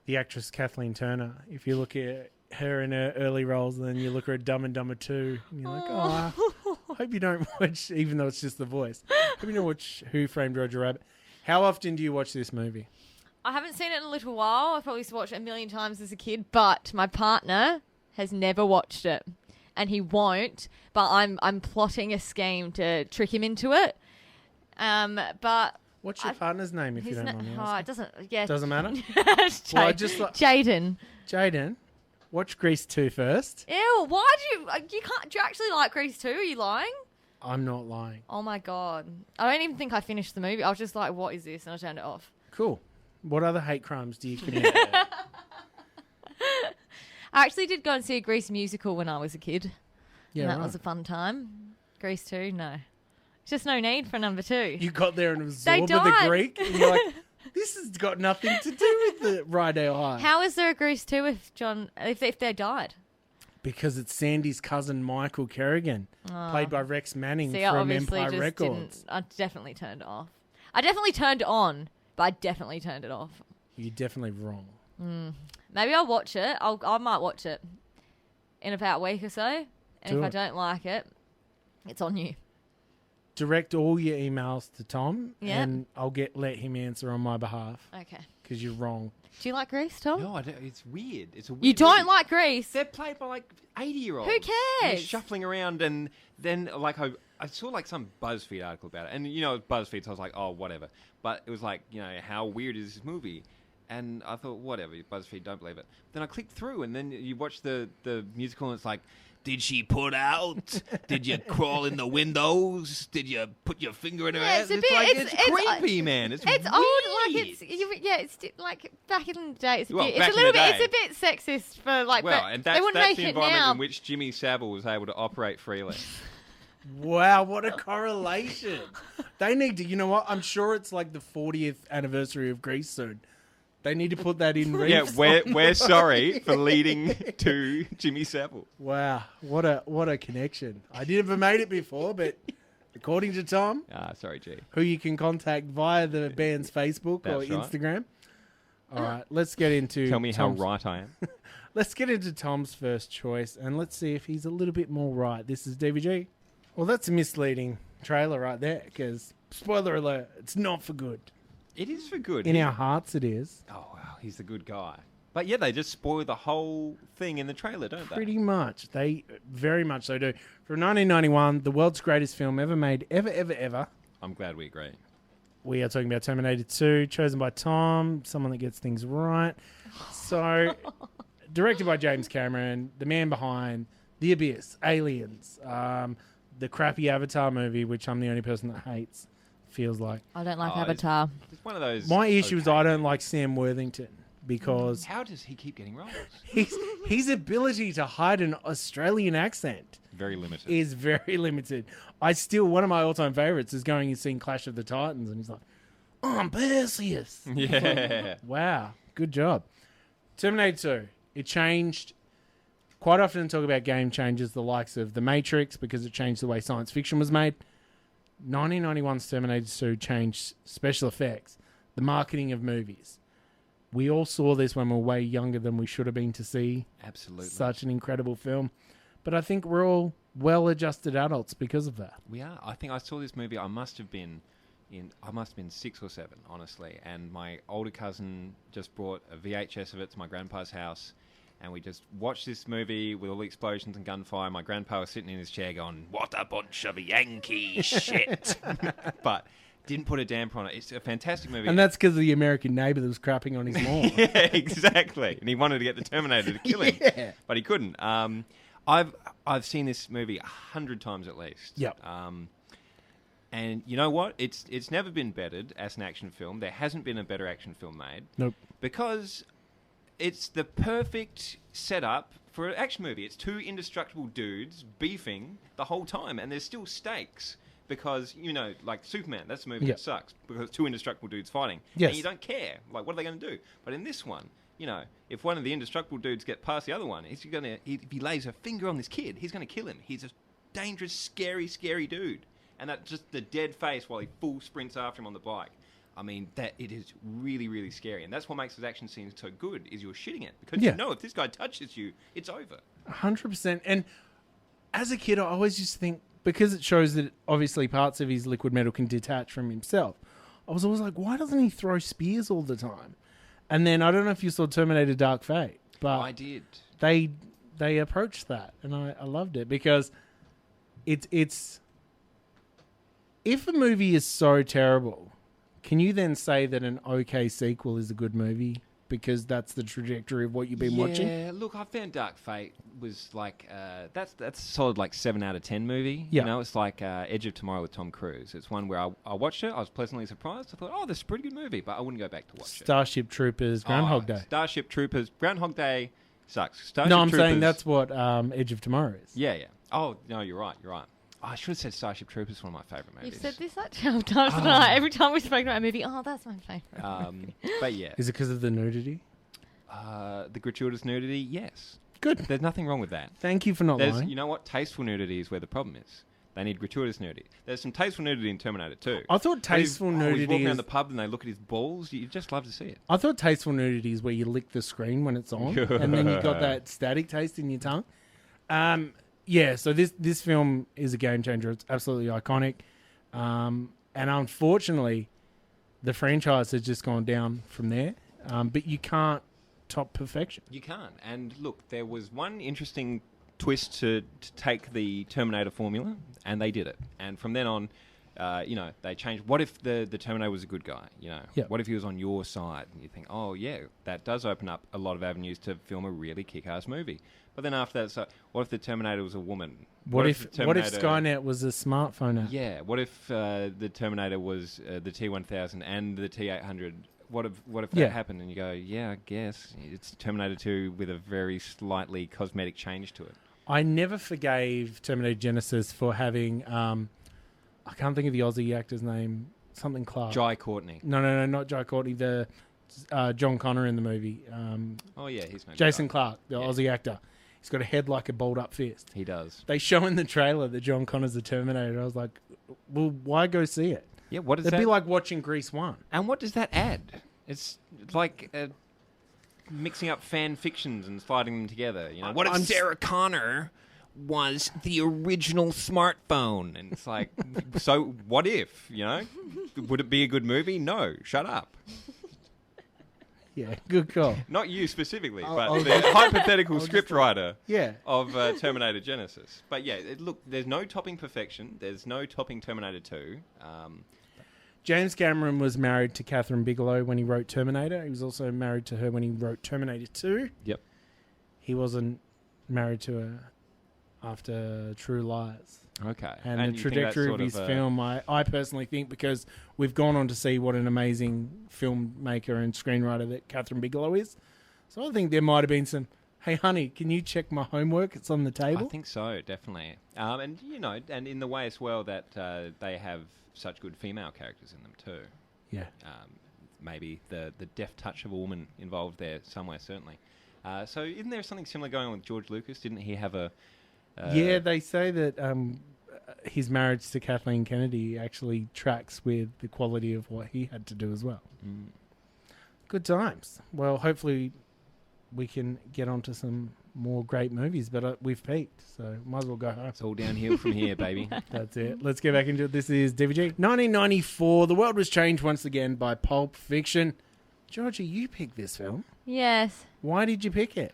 the actress Kathleen Turner. If you look at her in her early roles, and then you look at her Dumb and Dumber 2, and you're like, I hope you don't watch, even though it's just the voice, hope you don't watch Who Framed Roger Rabbit. How often do you watch this movie? I haven't seen it in a little while. I probably used to watch it a million times as a kid, but my partner has never watched it, and he won't, but I'm plotting a scheme to trick him into it. But... What's your partner's name, if you don't mind me asking? It doesn't... Yeah. Doesn't matter? Jaden. Jaden, watch Grease 2 first. Ew, why do you actually like Grease 2? Are you lying? I'm not lying. Oh my God. I don't even think I finished the movie. I was just like, what is this? And I turned it off. Cool. What other hate crimes do you commit? I actually did go and see a Grease musical when I was a kid. Yeah, and that was a fun time. Grease 2, no. Just no need for number 2. You got there and absorbed the Greek, and you're like, this has got nothing to do with the Rydale High. How is there a Grease 2 if they died? Because it's Sandy's cousin Michael Kerrigan, played by Rex Manning from Empire Records. I definitely turned it off. I definitely turned it on, but I definitely turned it off. You're definitely wrong. Maybe I'll watch it. I might watch it in about a week or so. And if I don't like it, it's on you. Direct all your emails to Tom, and I'll let him answer on my behalf. Okay. Because you're wrong. Do you like Grease, Tom? No, I don't. It's weird. It's a weird You don't movie. like Grease? They're played by like 80-year-olds. Who cares? They're shuffling around, and then like I saw like some BuzzFeed article about it, and BuzzFeed, so I was like, oh, whatever. But it was like, how weird is this movie? And I thought, whatever, BuzzFeed, don't believe it. Then I clicked through, and then you watch the musical, and it's like, did she put out? Did you crawl in the windows? Did you put your finger in her ass? It's creepy, man. It's weird. Old, it's like back in the day. It's a bit sexist for like. Well, and that's the environment in which Jimmy Savile was able to operate freely. Wow, what a correlation! They need to. You know what? I'm sure it's like the 40th anniversary of Grease soon. They need to put that in. Yeah, we're sorry for leading to Jimmy Savile. Wow, what a connection! I never made it before, but according to Tom, sorry, G, who you can contact via the band's Facebook or Instagram. All right, let's get into. Tell me how right I am. Let's get into Tom's first choice, and let's see if he's a little bit more right. This is DVG. Well, that's a misleading trailer right there, because spoiler alert, it's not for good. It is for good. In our hearts, it is. Oh, wow. He's the good guy. But yeah, they just spoil the whole thing in the trailer, don't they? Pretty much. They very much so do. From 1991, the world's greatest film ever made, ever. I'm glad we agree. We are talking about Terminator 2, chosen by Tom, someone that gets things right. So, directed by James Cameron, the man behind The Abyss, Aliens, the crappy Avatar movie, which I'm the only person that hates. Feels like I don't like Avatar. It's one of those. My issue is I don't like Sam Worthington. because How does he keep getting roles? his ability to hide an Australian accent Very limited. is very limited. One of my all-time favorites is going and seeing Clash of the Titans, and he's like, "Oh, I'm Perseus." Yeah. Like, wow, good job. Terminator 2. It changed. Quite often talk about game changers, the likes of The Matrix, because it changed the way science fiction was made. 1991's Terminator 2 changed special effects, the marketing of movies. We all saw this when we were way younger than we should have been to see. Absolutely. Such an incredible film. But I think we're all well-adjusted adults because of that. We are. I think I saw this movie. I must have been 6 or 7, honestly. And my older cousin just brought a VHS of it to my grandpa's house, and we just watched this movie with all the explosions and gunfire. My grandpa was sitting in his chair going, "What a bunch of Yankee shit!" But didn't put a damper on it. It's a fantastic movie. And that's because of the American neighbour that was crapping on his lawn. Yeah, exactly. And he wanted to get the Terminator to kill him, but he couldn't. I've seen this movie 100 times at least. Yep. And you know what? It's never been bettered as an action film. There hasn't been a better action film made. Nope. Because it's the perfect setup for an action movie. It's two indestructible dudes beefing the whole time, and there's still stakes. Because, like Superman, that's a movie that sucks. Because two indestructible dudes fighting. Yes. And you don't care. Like, what are they going to do? But in this one, if one of the indestructible dudes get past the other one, if he lays a finger on this kid, he's going to kill him. He's a dangerous, scary, scary dude. And that's just the dead face while he full sprints after him on the bike. I mean, it is really, really scary. And that's what makes those action scenes so good, is you're shitting it. Because you know if this guy touches you, it's over. 100%. And as a kid, I always used to think, because it shows that obviously parts of his liquid metal can detach from himself, I was always like, why doesn't he throw spears all the time? And then I don't know if you saw Terminator Dark Fate, but I did. They approached that, and I loved it, because it's if a movie is so terrible, can you then say that an okay sequel is a good movie? Because that's the trajectory of what you've been watching. Yeah, look, I found Dark Fate was like that's a solid 7 out of 10 movie. Yeah. It's like Edge of Tomorrow with Tom Cruise. It's one where I watched it. I was pleasantly surprised. I thought, this is a pretty good movie, but I wouldn't go back to watch it. Starship Troopers, Groundhog Day. Starship Troopers, Groundhog Day sucks. Saying that's what Edge of Tomorrow is. Yeah. Oh no, you're right. Oh, I should have said Starship Troopers is one of my favourite movies. You've said this like 12 times tonight. Every time we've spoken about a movie, that's my favourite. But yeah. Is it because of the nudity? The gratuitous nudity, yes. Good. There's nothing wrong with that. Thank you for not lying. You know what? Tasteful nudity is where the problem is. They need gratuitous nudity. There's some tasteful nudity in Terminator 2. I thought tasteful nudity he's walking around is... the pub and they look at his balls. You just love to see it. I thought tasteful nudity is where you lick the screen when it's on, and then you got that static taste in your tongue. So this film is a game changer. It's absolutely iconic. And unfortunately, the franchise has just gone down from there. But you can't top perfection. You can't. And look, there was one interesting twist to take the Terminator formula, and they did it. And from then on, they changed. What if the Terminator was a good guy? What if he was on your side? And you think, oh yeah, that does open up a lot of avenues to film a really kick-ass movie. But then after that, what if the Terminator was a woman? What if Skynet was a smartphone app? Yeah. What if the Terminator was the T-1000 and the T-800? What if that happened? And you go, yeah, I guess it's Terminator 2 with a very slightly cosmetic change to it. I never forgave Terminator Genesis for having, I can't think of the Aussie actor's name, something Clark. Jai Courtney. No, not Jai Courtney. The John Connor in the movie. He's no Jason Clarke, the Aussie actor. He's got a head like a balled-up fist. He does. They show in the trailer that John Connor's the Terminator. I was like, well, why go see it? Yeah, what does It'd that... be like watching Grease 1. And what does that add? It's like mixing up fan fictions and sliding them together. What if Sarah Connor was the original smartphone? And it's like, so what if, Would it be a good movie? No, shut up. Yeah, good call. Not you specifically, but the hypothetical scriptwriter of Terminator Genesis. But yeah, look, there's no topping perfection. There's no topping Terminator 2. James Cameron was married to Catherine Bigelow when he wrote Terminator. He was also married to her when he wrote Terminator 2. Yep. He wasn't married to her after True Lies. Okay. And And the you think trajectory that's of sort his of a- film, I personally think, because we've gone on to see what an amazing filmmaker and screenwriter that Catherine Bigelow is. So I think there might have been some, hey, honey, can you check my homework? It's on the table. I think so, definitely. And, and in the way as well that they have such good female characters in them too. Yeah. Maybe the deft touch of a woman involved there somewhere, certainly. So isn't there something similar going on with George Lucas? Didn't he have a... Yeah, they say that his marriage to Kathleen Kennedy actually tracks with the quality of what he had to do as well. Mm. Good times. Well, hopefully we can get onto some more great movies, but we've peaked, so might as well go home. It's all downhill from here, baby. That's it. Let's get back into it. This is DVG. 1994, the world was changed once again by Pulp Fiction. Georgie, you picked this film. Yes. Why did you pick it?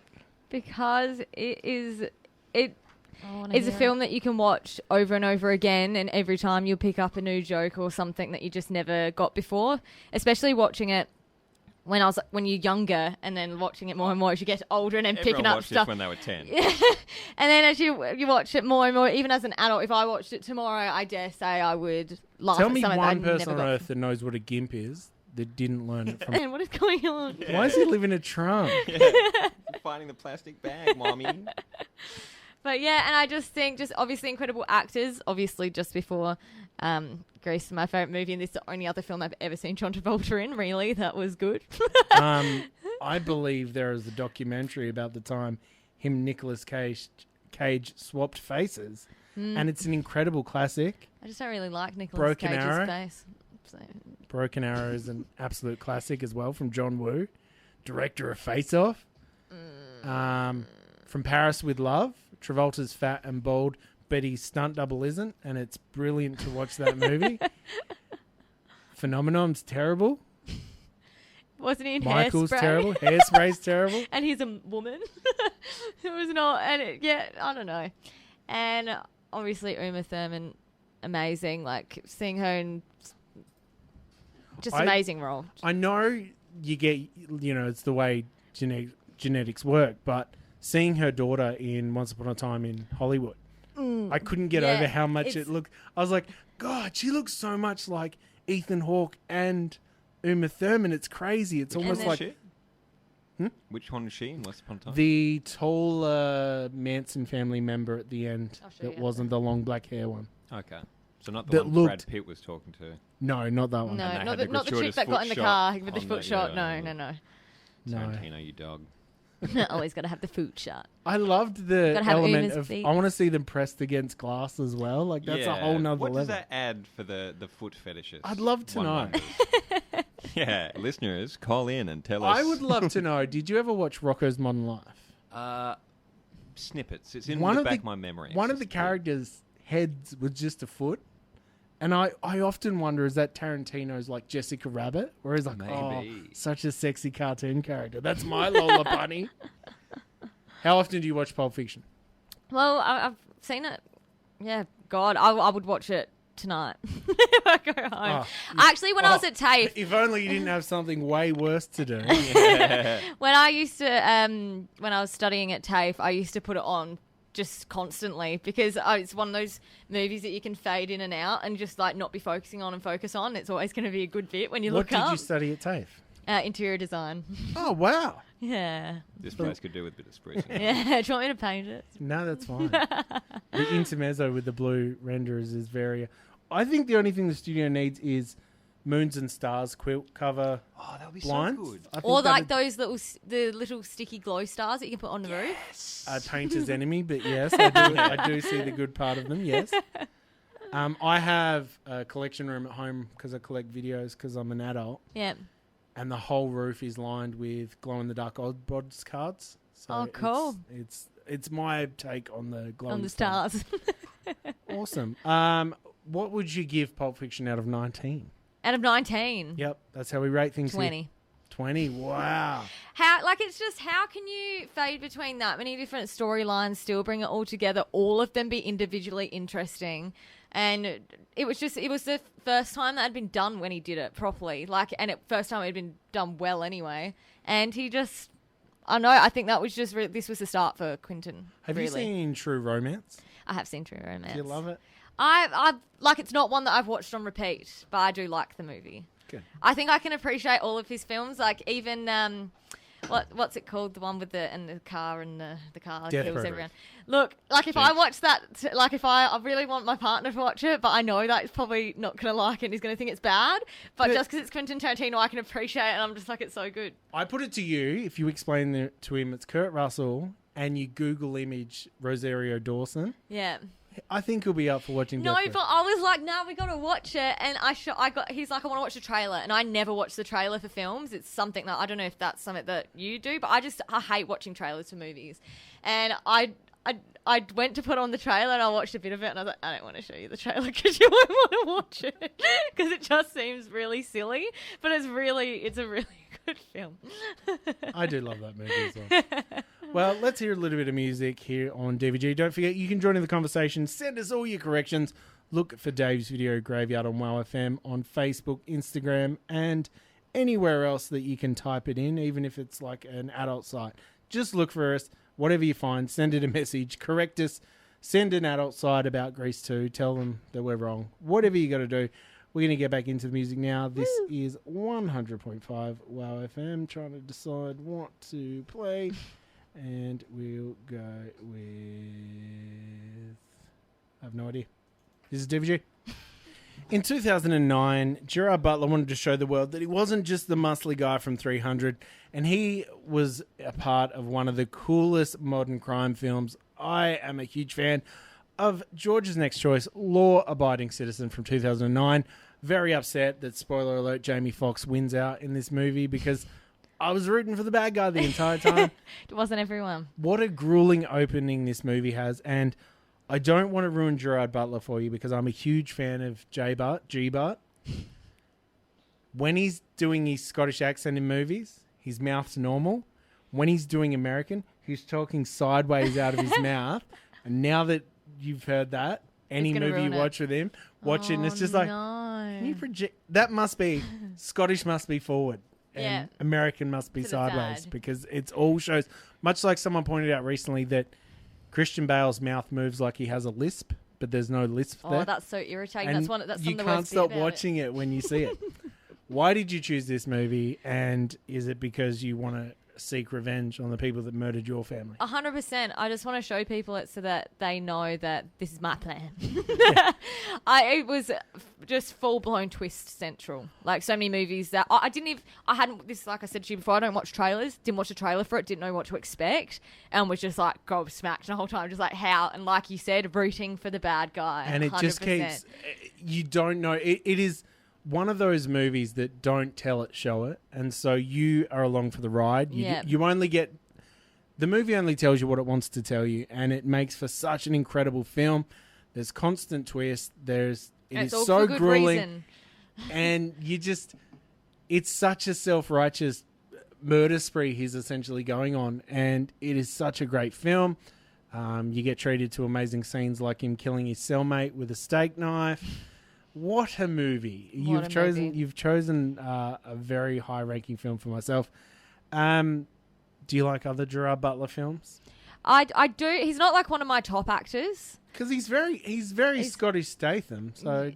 Because it's a film that you can watch over and over again, and every time you'll pick up a new joke or something that you just never got before, especially watching it when you're younger, and then watching it more and more as you get older, and then picking up watched stuff this when they were 10. Yeah. And then as you watch it more and more, even as an adult, if I watched it tomorrow, I dare say I would laugh Tell at me something one that I person never on got. earth that knows what a gimp is that didn't learn it from... Man, what is going on? Why does he live in a trunk? Finding the plastic bag, mommy. But yeah, and I just think, obviously incredible actors. Obviously, just before Grease is my favourite movie, and this is the only other film I've ever seen John Travolta in, really. That was good. I believe there is a documentary about the time him and Nicolas Cage swapped faces, and it's an incredible classic. I just don't really like Nicolas Broken Cage's Arrow. face. So. Broken Arrow is an absolute classic as well, from John Woo, director of Face Off. From Paris with Love, Travolta's fat and bald, but his stunt double isn't, and it's brilliant to watch that movie. Phenomenon's terrible. Wasn't he in Michael's Hairspray? terrible. Hairspray's terrible. And he's a woman. It was not, I don't know. And obviously Uma Thurman, amazing. Like seeing her in just amazing role. I know you get, it's the way genetics work, but seeing her daughter in Once Upon a Time in Hollywood, I couldn't get over how much it looked. I was like, God, she looks so much like Ethan Hawke and Uma Thurman. It's crazy. It's almost like... Which one is she in Once Upon a Time? The tall Manson family member at the end that wasn't the long black hair one. Okay. So not the one Brad Pitt was talking to. No, not that one. No, not the chick that got in the car with the foot shot. No. Tarantino, you dog. Always got to have the foot shot. I loved the element of... I want to see them pressed against glass as well. Like, that's a whole nother level. What does that add for the foot fetishes? I'd love to know. Yeah, listeners, call in and tell us. I would love to know. Did you ever watch Rocko's Modern Life? Snippets. It's in the back of my memory. One of the characters' heads was just a foot. And I often wonder, is that Tarantino's like Jessica Rabbit? Or is like, such a sexy cartoon character. That's my Lola Bunny. How often do you watch Pulp Fiction? Well, I've seen it. Yeah, God, I would watch it tonight if I go home. Actually, when I was at TAFE... If only you didn't have something way worse to do. When I used to, when I was studying at TAFE, I used to put it on just constantly because it's one of those movies that you can fade in and out and just like not be focusing on and focus on. It's always going to be a good bit when you look up. What did you study at TAFE? Interior design. Oh, wow. Yeah. This place could do with a bit of sprucing. Yeah, do you want me to paint it? No, that's fine. The intermezzo with the blue renderers is very... I think the only thing the studio needs is Moons and Stars quilt cover that would be blinds. so good. Or like the little sticky glow stars that you can put on the roof. Painter's Enemy, but yes, I do see the good part of them, yes. I have a collection room at home because I collect videos because I'm an adult. Yeah. And the whole roof is lined with glow-in-the-dark Oddbods cards. So cool. It's my take on the glow on the stars. Awesome. What would you give Pulp Fiction out of 19? Out of 19? Yep, that's how we rate things 20. Here. 20, wow. It's just, how can you fade between that many different storylines, still bring it all together, all of them be individually interesting? And it was the first time that had been done when he did it properly. First time it had been done well anyway. And he just, I know. I think that was just this was the start for Quentin. Have you seen True Romance? I have seen True Romance. Do you love it? I like. It's not one that I've watched on repeat, but I do like the movie. Good. I think I can appreciate all of his films. Like even what's it called? The one with the car and the car Death kills Proof. everyone. Look, like if I watch that, like if I really want my partner to watch it, but I know that he's probably not going to like it and he's going to think it's bad. But just because it's Quentin Tarantino, I can appreciate it and I'm just like, it's so good. I put it to you, if you explain to him it's Kurt Russell and you Google image Rosario Dawson, Yeah. I think he'll be up for watching No, Death Proof. but I was like, no, we got to watch it. And he's like, I want to watch the trailer. And I never watch the trailer for films. It's something that, I don't know if that's something that you do, but I hate watching trailers for movies. And I went to put on the trailer and I watched a bit of it and I was like, I don't want to show you the trailer because you won't want to watch it because it just seems really silly. But it's a really good film. I do love that movie as well. Well, let's hear a little bit of music here on DVG. Don't forget, you can join in the conversation. Send us all your corrections. Look for Dave's Video Graveyard on WOWFM on Facebook, Instagram, and anywhere else that you can type it in, even if it's like an adult site. Just look for us. Whatever you find, send it a message. Correct us. Send an adult site about Grease 2. Tell them that we're wrong. Whatever you got to do. We're going to get back into the music now. This is 100.5 WOWFM. Trying to decide what to play. And we'll go with... I have no idea. This is DVG. In 2009, Gerard Butler wanted to show the world that he wasn't just the muscly guy from 300, and he was a part of one of the coolest modern crime films. I am a huge fan of George's Next Choice, Law Abiding Citizen from 2009. Very upset that, spoiler alert, Jamie Foxx wins out in this movie because I was rooting for the bad guy the entire time. It wasn't everyone. What a grueling opening this movie has, and I don't want to ruin Gerard Butler for you because I'm a huge fan of G-Bart. When he's doing his Scottish accent in movies, his mouth's normal. When he's doing American, he's talking sideways out of his mouth. And now that you've heard that, any movie you watch with him, watch it, and it's just like, can you project? That must be, Scottish must be forward. And American must be sideways because it's all shows. Much like someone pointed out recently that Christian Bale's mouth moves like he has a lisp, but there's no lisp there. Oh, that's so irritating. And That's you can't stop watching it when you see it. Why did you choose this movie? And is it because you want to seek revenge on the people that murdered your family? 100%. I just want to show people it so that they know that this is my plan. It was just full-blown twist central. Like so many movies that I hadn't, this, like I said to you before, I don't watch trailers. Didn't watch a trailer for it. Didn't know what to expect. And was just like gobsmacked the whole time. Just like how, and like you said, rooting for the bad guy. And it 100%. just keeps, you don't know. It is one of those movies that don't tell it, show it. And so you are along for the ride. You only get... The movie only tells you what it wants to tell you, and it makes for such an incredible film. There's constant twists. It is so grueling. And you just... It's such a self-righteous murder spree he's essentially going on, and it is such a great film. You get treated to amazing scenes like him killing his cellmate with a steak knife. What a movie! You've chosen a very high-ranking film for myself. Do you like other Gerard Butler films? I do. He's not like one of my top actors because he's very Scottish Statham. So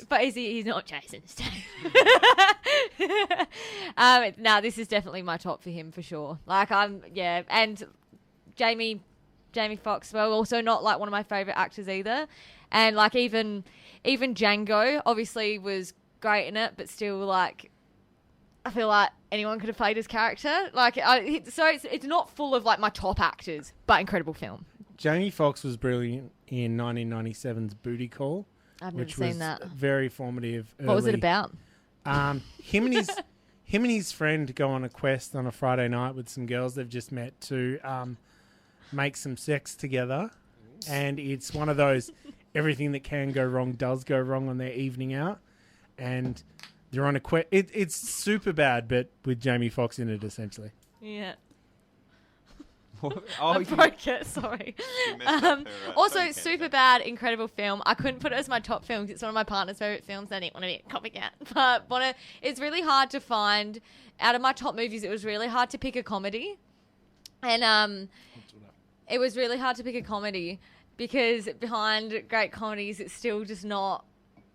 but he's not Jason Statham. No, this is definitely my top for him for sure. Like and Jamie Foxx, well, also not like one of my favorite actors either. And like even Django obviously was great in it, but still like I feel like anyone could have played his character. Like so it's not full of like my top actors, but incredible film. Jamie Foxx was brilliant in 1997's Booty Call. I've never seen that. Very formative. What was it about? Him and his friend go on a quest on a Friday night with some girls they've just met to make some sex together, and it's one of those everything that can go wrong does go wrong on their evening out, and they're on a quest. It's super bad, but with Jamie Foxx in it essentially. Yeah. I broke it, sorry. Also, super bad, incredible film. I couldn't put it as my top film because it's one of my partner's favourite films. I didn't want to be a copycat. But it's really hard to find, out of my top movies, it was really hard to pick a comedy And it was really hard to pick a comedy because behind great comedies, it's still just not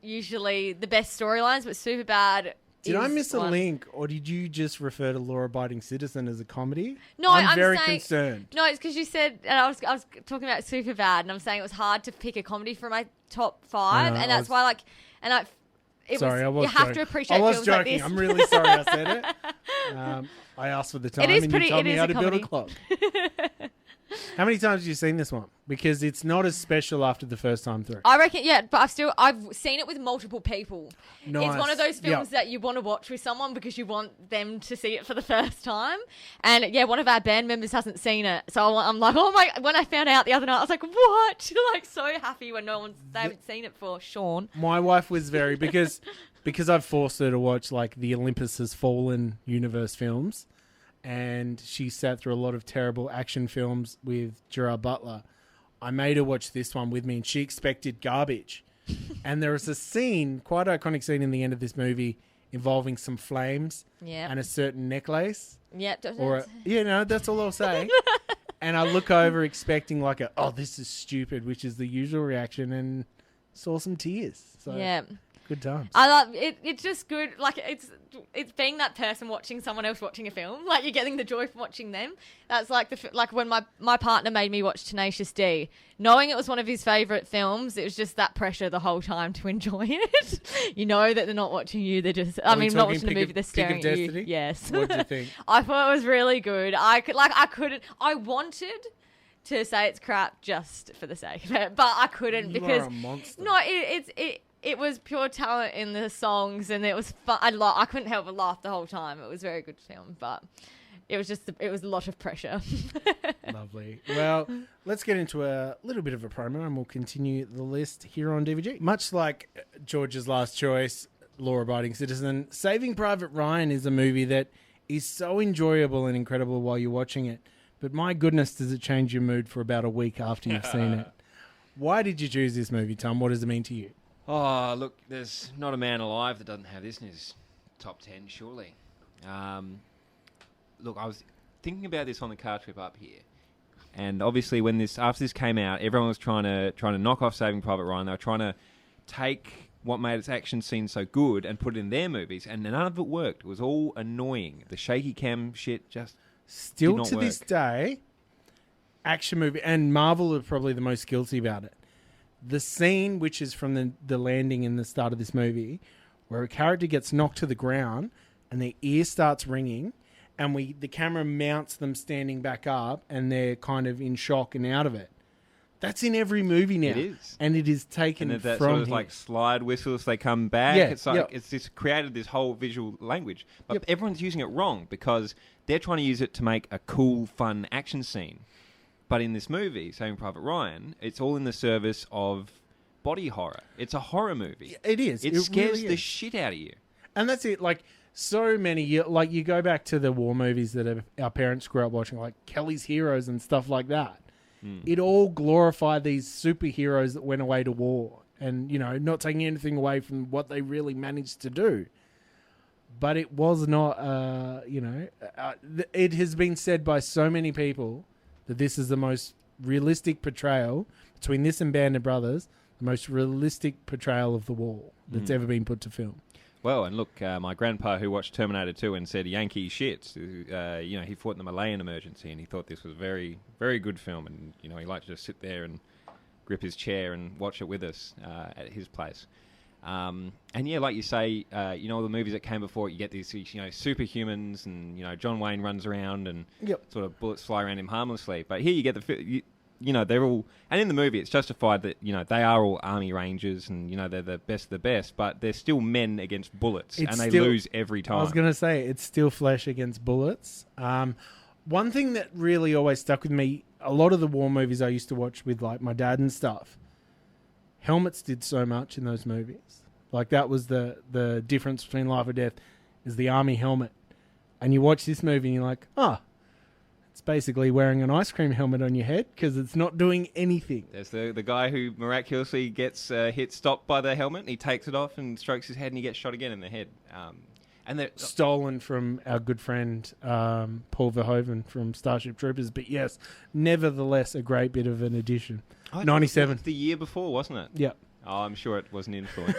usually the best storylines, but Superbad. Did I miss a link, or did you just refer to Law Abiding Citizen as a comedy? No, I'm very saying, concerned. No, it's because you said, and I was talking about Superbad, and I'm saying it was hard to pick a comedy for my top 5, and that's why, like, and I. Sorry, I was You have to appreciate I was films joking. like this. I'm really sorry I said it. I asked for the time, and you told me how to build a clock. How many times have you seen this one? Because it's not as special after the first time through. I reckon, yeah, but I've seen it with multiple people. Nice. It's one of those films that you want to watch with someone because you want them to see it for the first time. And yeah, one of our band members hasn't seen it. So I'm like, oh my, when I found out the other night, I was like, what? Like so happy when they haven't seen it for Sean. My wife was very, because I've forced her to watch like the Olympus Has Fallen universe films. And she sat through a lot of terrible action films with Gerard Butler. I made her watch this one with me, and she expected garbage. And there is a scene, quite an iconic scene in the end of this movie, involving some flames and a certain necklace. Yep. That's all I'll say. And I look over expecting like this is stupid, which is the usual reaction, and saw some tears. So yeah. Good times. I love it. It's just good. Like it's being that person watching someone else watching a film. Like you're getting the joy from watching them. That's like like when my partner made me watch Tenacious D, knowing it was one of his favourite films. It was just that pressure the whole time to enjoy it. You know that they're not watching you. They're just. Not watching the movie. They're staring at you. Yes. What did you think? I thought it was really good. I wanted to say it's crap just for the sake of it, but I couldn't because are a monster. No, it was pure talent in the songs, and it was fun. I couldn't help but laugh the whole time. It was a very good film, but it was it was a lot of pressure. Lovely. Well, let's get into a little bit of a promo, and we'll continue the list here on DVG. Much like George's last choice, Law Abiding Citizen, Saving Private Ryan is a movie that is so enjoyable and incredible while you're watching it. But my goodness, does it change your mood for about a week after you've seen it? Why did you choose this movie, Tom? What does it mean to you? Oh, look, there's not a man alive that doesn't have this in his top 10, surely. Look, I was thinking about this on the car trip up here. And obviously after this came out, everyone was trying to knock off Saving Private Ryan. They were trying to take what made its action scene so good and put it in their movies, and none of it worked. It was all annoying. The shaky cam shit just still did not to work. This day, action movie, and Marvel are probably the most guilty about it. The scene, which is from the landing in the start of this movie, where a character gets knocked to the ground and their ear starts ringing, and the camera mounts them standing back up, and they're kind of in shock and out of it. That's in every movie now. It is. And it is taken and that from sort of here. like slide whistles, they come back. Yeah, it's like it's just created this whole visual language. But everyone's using it wrong because they're trying to use it to make a cool, fun action scene. But in this movie, Saving Private Ryan, it's all in the service of body horror. It's a horror movie. It is. It scares the shit out of you. And that's it. Like, so many, you go back to the war movies that our parents grew up watching, like Kelly's Heroes and stuff like that. It all glorified these superheroes that went away to war and, not taking anything away from what they really managed to do. But it was not, it has been said by so many people that this is the most realistic portrayal, between this and Band of Brothers, the most realistic portrayal of the war that's ever been put to film. Well, and look, my grandpa who watched Terminator 2 and said Yankee shit, he fought in the Malayan emergency and he thought this was a very, very good film, and, he liked to just sit there and grip his chair and watch it with us at his place. And yeah, like you say, all the movies that came before it, you get these, superhumans and, John Wayne runs around and sort of bullets fly around him harmlessly. But here you get they're all, and in the movie it's justified that, they are all army rangers and, they're the best of the best, but they're still men against bullets and they lose every time. I was going to say, it's still flesh against bullets. One thing that really always stuck with me, a lot of the war movies I used to watch with like my dad and stuff, helmets did so much in those movies. Like that was the difference between life or death, is the army helmet. And you watch this movie and you're like, it's basically wearing an ice cream helmet on your head because it's not doing anything. There's the guy who miraculously gets stopped by the helmet, and he takes it off and strokes his head and he gets shot again in the head. And they're stolen from our good friend Paul Verhoeven from Starship Troopers. But yes, nevertheless, a great bit of an addition. 97. The year before, wasn't it? Yep. Oh, I'm sure it was an influence.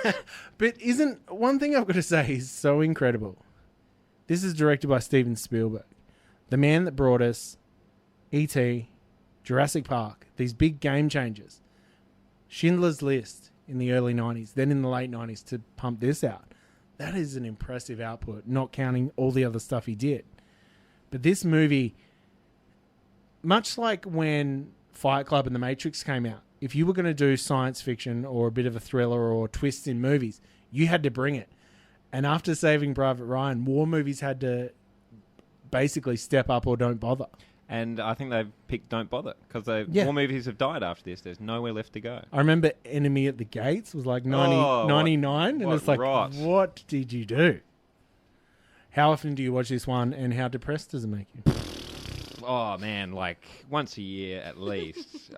But isn't one thing I've got to say is so incredible. This is directed by Steven Spielberg, the man that brought us E.T., Jurassic Park, these big game changers. Schindler's List in the early 90s, then in the late 90s to pump this out. That is an impressive output, not counting all the other stuff he did. But this movie, much like when Fight Club and The Matrix came out, if you were going to do science fiction or a bit of a thriller or twists in movies, you had to bring it. And after Saving Private Ryan, war movies had to basically step up or don't bother. And I think they've picked Don't Bother, because war movies have died after this. There's nowhere left to go. I remember Enemy at the Gates was like 99, and it's like, what did you do? How often do you watch this one, and how depressed does it make you? Oh, man, like once a year at least.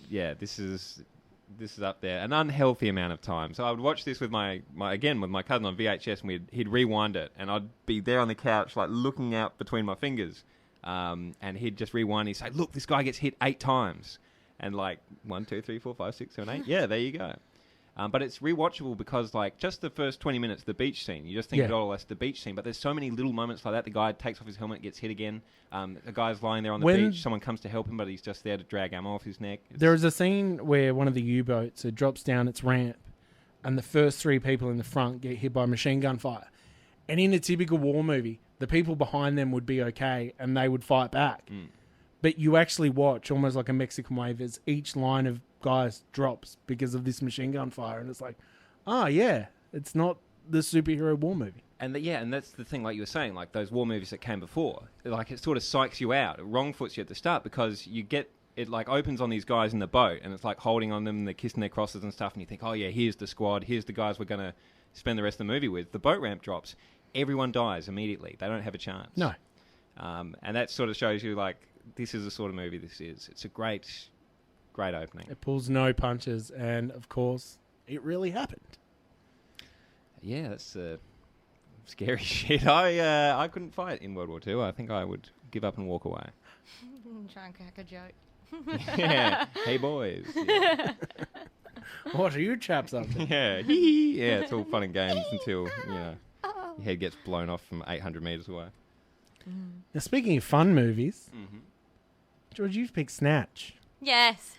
This is up there. An unhealthy amount of time. So I would watch this with my cousin on VHS, and he'd rewind it, and I'd be there on the couch, like looking out between my fingers. And he'd just rewind. He'd say, "Look, this guy gets hit 8 times," and like 1, 2, 3, 4, 5, 6, 7, 8. Yeah, there you go. But it's rewatchable because like just the first 20 minutes, the beach scene, you just think, oh, that's the beach scene. But there's so many little moments like that. The guy takes off his helmet, gets hit again. A guy's lying there on the beach. Someone comes to help him, but he's just there to drag ammo off his neck. There is a scene where one of the U-boats drops down its ramp, and the first 3 people in the front get hit by machine gun fire. And in a typical war movie, the people behind them would be okay and they would fight back. But you actually watch, almost like a Mexican wave, as each line of guys drops because of this machine gun fire. And it's like, it's not the superhero war movie. And and that's the thing, like you were saying, like those war movies that came before, like it sort of psychs you out. It wrong foots you at the start because you get, it like opens on these guys in the boat and it's like holding on them and they're kissing their crosses and stuff. And you think, oh yeah, here's the squad. Here's the guys we're going to spend the rest of the movie with. The boat ramp drops. Everyone dies immediately. They don't have a chance. No. And that sort of shows you, like, this is the sort of movie this is. It's a great opening. It pulls no punches, and, of course, it really happened. Yeah, that's scary shit. I couldn't fight in World War II. I think I would give up and walk away. Try and crack a joke. Yeah. Hey, boys. Yeah. What are you chaps up to? Yeah. Yeah, it's all fun and games until, your head gets blown off from 800 metres away. Now, speaking of fun movies, George, you've picked Snatch. Yes.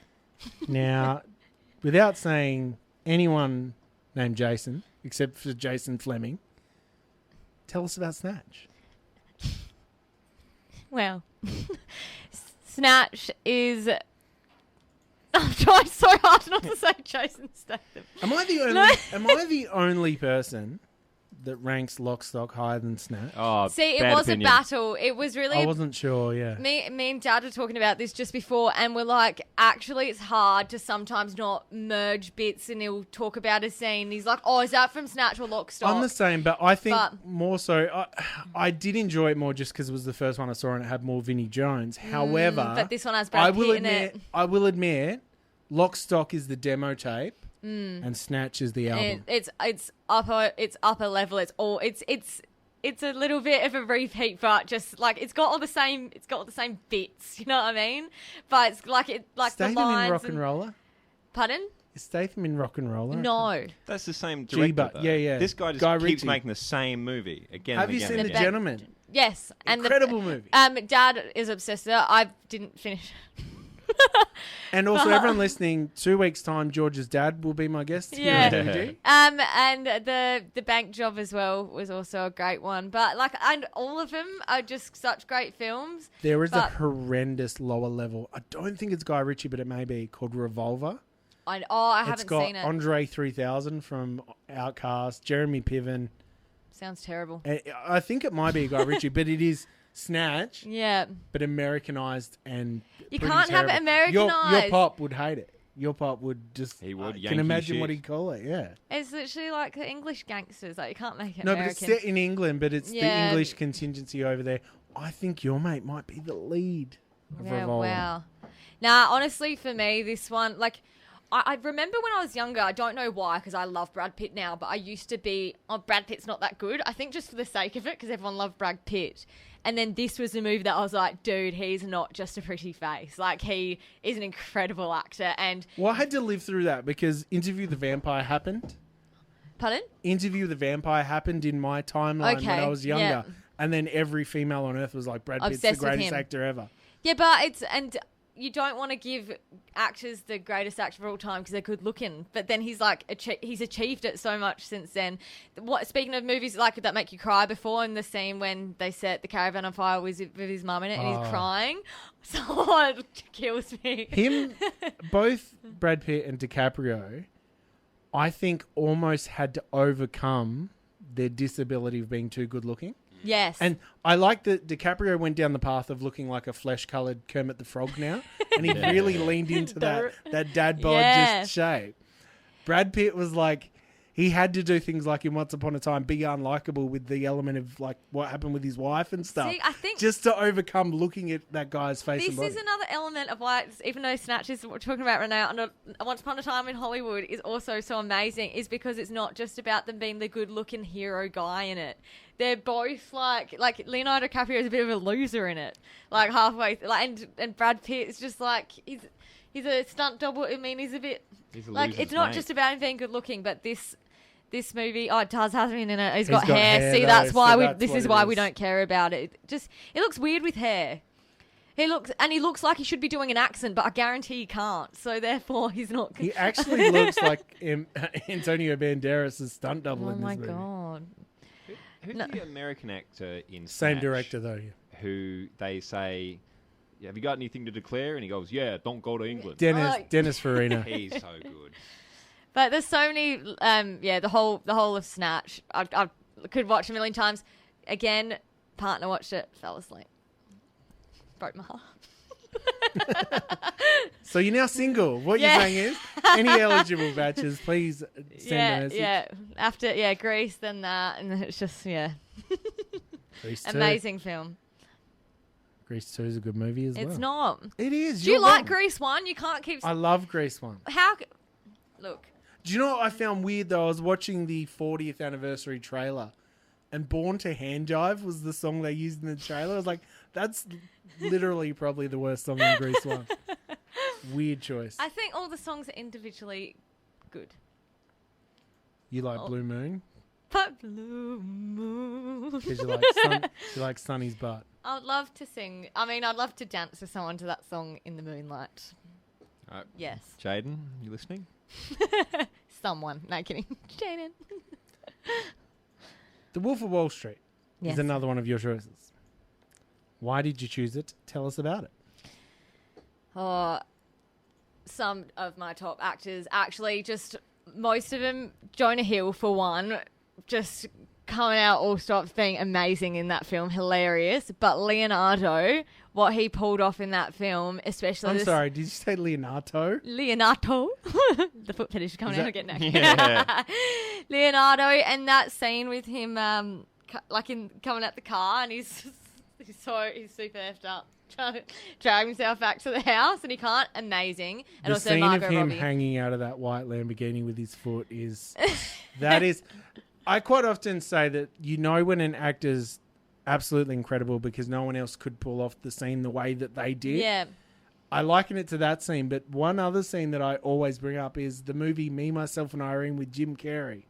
Now, without saying anyone named Jason, except for Jason Fleming, tell us about Snatch. Well, Snatch is... I'm trying so hard not to say Jason Statham. Am I the only person that ranks Lock, Stock higher than Snatch? Oh, see, it was opinion. A battle. It was really... I wasn't sure, yeah. Me and Dad were talking about this just before, and we're like, actually, it's hard to sometimes not merge bits, and he'll talk about a scene. He's like, oh, is that from Snatch or Lock, Stock? I'm the same, but I think more so... I did enjoy it more just because it was the first one I saw, and it had more Vinnie Jones. However... But this one has Brad Pitt in it. I will admit, Lock, Stock is the demo tape. And Snatch is the album. It's upper level. It's a little bit of a repeat, but just like it's got all the same bits. You know what I mean? But it's like Statham the lines in Rock and Roller. Pardon? Is Statham in Rock and Roller? No. That's the same director. Yeah. This guy just keeps making the same movie again. Have you seen The Gentleman? Yes, incredible movie. Dad is obsessed with it. I didn't finish. And also, everyone listening, 2 weeks' time, George's dad will be my guest. Yeah. Here and the bank job as well was also a great one. But and all of them are just such great films. There is a horrendous lower level. I don't think it's Guy Ritchie, but it may be, called Revolver. I haven't seen it. It's got Andre 3000 from Outcast, Jeremy Piven. Sounds terrible. I think it might be Guy Ritchie, but it is Snatch. Yeah. But Americanized and you can't have it Americanized. Your pop would hate it. Your pop would just... He would. Can imagine what he'd call it, yeah. It's literally like the English gangsters. Like, you can't make it No, American. but it's set in England, but it's the English contingency over there. I think your mate might be the lead of Revolver. Wow. Nah, honestly, for me, this one, I remember when I was younger, I don't know why, because I love Brad Pitt now, but I used to be, Brad Pitt's not that good. I think just for the sake of it, because everyone loved Brad Pitt. And then this was the movie that I was like, dude, he's not just a pretty face. Like, he is an incredible actor. And well, I had to live through that because Interview with the Vampire happened. Pardon? Interview with the Vampire happened in my timeline when I was younger. Yeah. And then every female on earth was like, Brad Pitt's Obsessed the with greatest him. actor ever. Yeah, but and you don't want to give actors the greatest actor of all time because they're good looking. But then he's like, he's achieved it so much since then. Speaking of movies like that make you cry before, in the scene when they set the caravan on fire with his mum in it and he's crying, so it kills me. Both Brad Pitt and DiCaprio, I think almost had to overcome their disability of being too good looking. Yes. And I like that DiCaprio went down the path of looking like a flesh-coloured Kermit the Frog now. And he really leaned into that dad bod just shape. Brad Pitt was like, he had to do things like in Once Upon a Time, be unlikable with the element of like what happened with his wife and stuff. See, I think just to overcome looking at that guy's face and body. This is another element of why, even though Snatch is what we're talking about right now, and Once Upon a Time in Hollywood is also so amazing, is because it's not just about them being the good-looking hero guy in it. They're both like Leonardo DiCaprio is a bit of a loser in it, like halfway, and Brad Pitt is just like he's a stunt double. I mean, he's a bit like it's not just about him being good-looking, but this movie, it does have him in it. He's got hair. See, that's why this is why we don't care about it. It looks weird with hair. He looks like he should be doing an accent, but I guarantee he can't. So therefore, he's not. He actually looks like Antonio Banderas' stunt double in this movie. Oh my god! Who's the American actor in Snatch? Same director though. Yeah. Who they say, have you got anything to declare? And he goes, yeah, don't go to England. Dennis Farina. He's so good. But there's so many, the whole of Snatch. I could watch a million times. Again, partner watched it, fell asleep. Broke my heart. So you're now single. What you're saying is, any eligible batches, please send a message. Yeah, after Grease, then that, and then it's just Grease 2. Amazing film. Grease 2 is a good movie as well. It's not. It is. Do you like Grease 1? You can't keep. I love Grease 1. Look. Do you know what I found weird though? I was watching the 40th anniversary trailer, and "Born to Hand Jive" was the song they used in the trailer. I was like, that's literally probably the worst song in Grease 1. Weird choice. I think all the songs are individually good. You like Blue Moon? But Blue Moon. Because you like Sonny's butt. I would love to sing. I mean, I'd love to dance with someone to that song in the moonlight. Yes. Jaden, you listening? Someone. No, kidding. Jaden. The Wolf of Wall Street is another one of your choices. Why did you choose it? Tell us about it. Some of my top actors, actually, just most of them. Jonah Hill, for one, just coming out all stops being amazing in that film, hilarious. But Leonardo, what he pulled off in that film, especially. I'm sorry, did you say Leonardo? Leonardo. The foot fetish is coming out again now. Yeah. Leonardo, and that scene with him, coming out the car, and he's super effed up, trying to drag himself back to the house, and he can't. Amazing. And the also scene Margot of him Robbie. hanging out of that white Lamborghini with his foot is that is. I quite often say that when an actor's absolutely incredible because no one else could pull off the scene the way that they did. Yeah. I liken it to that scene, but one other scene that I always bring up is the movie Me, Myself and Irene with Jim Carrey.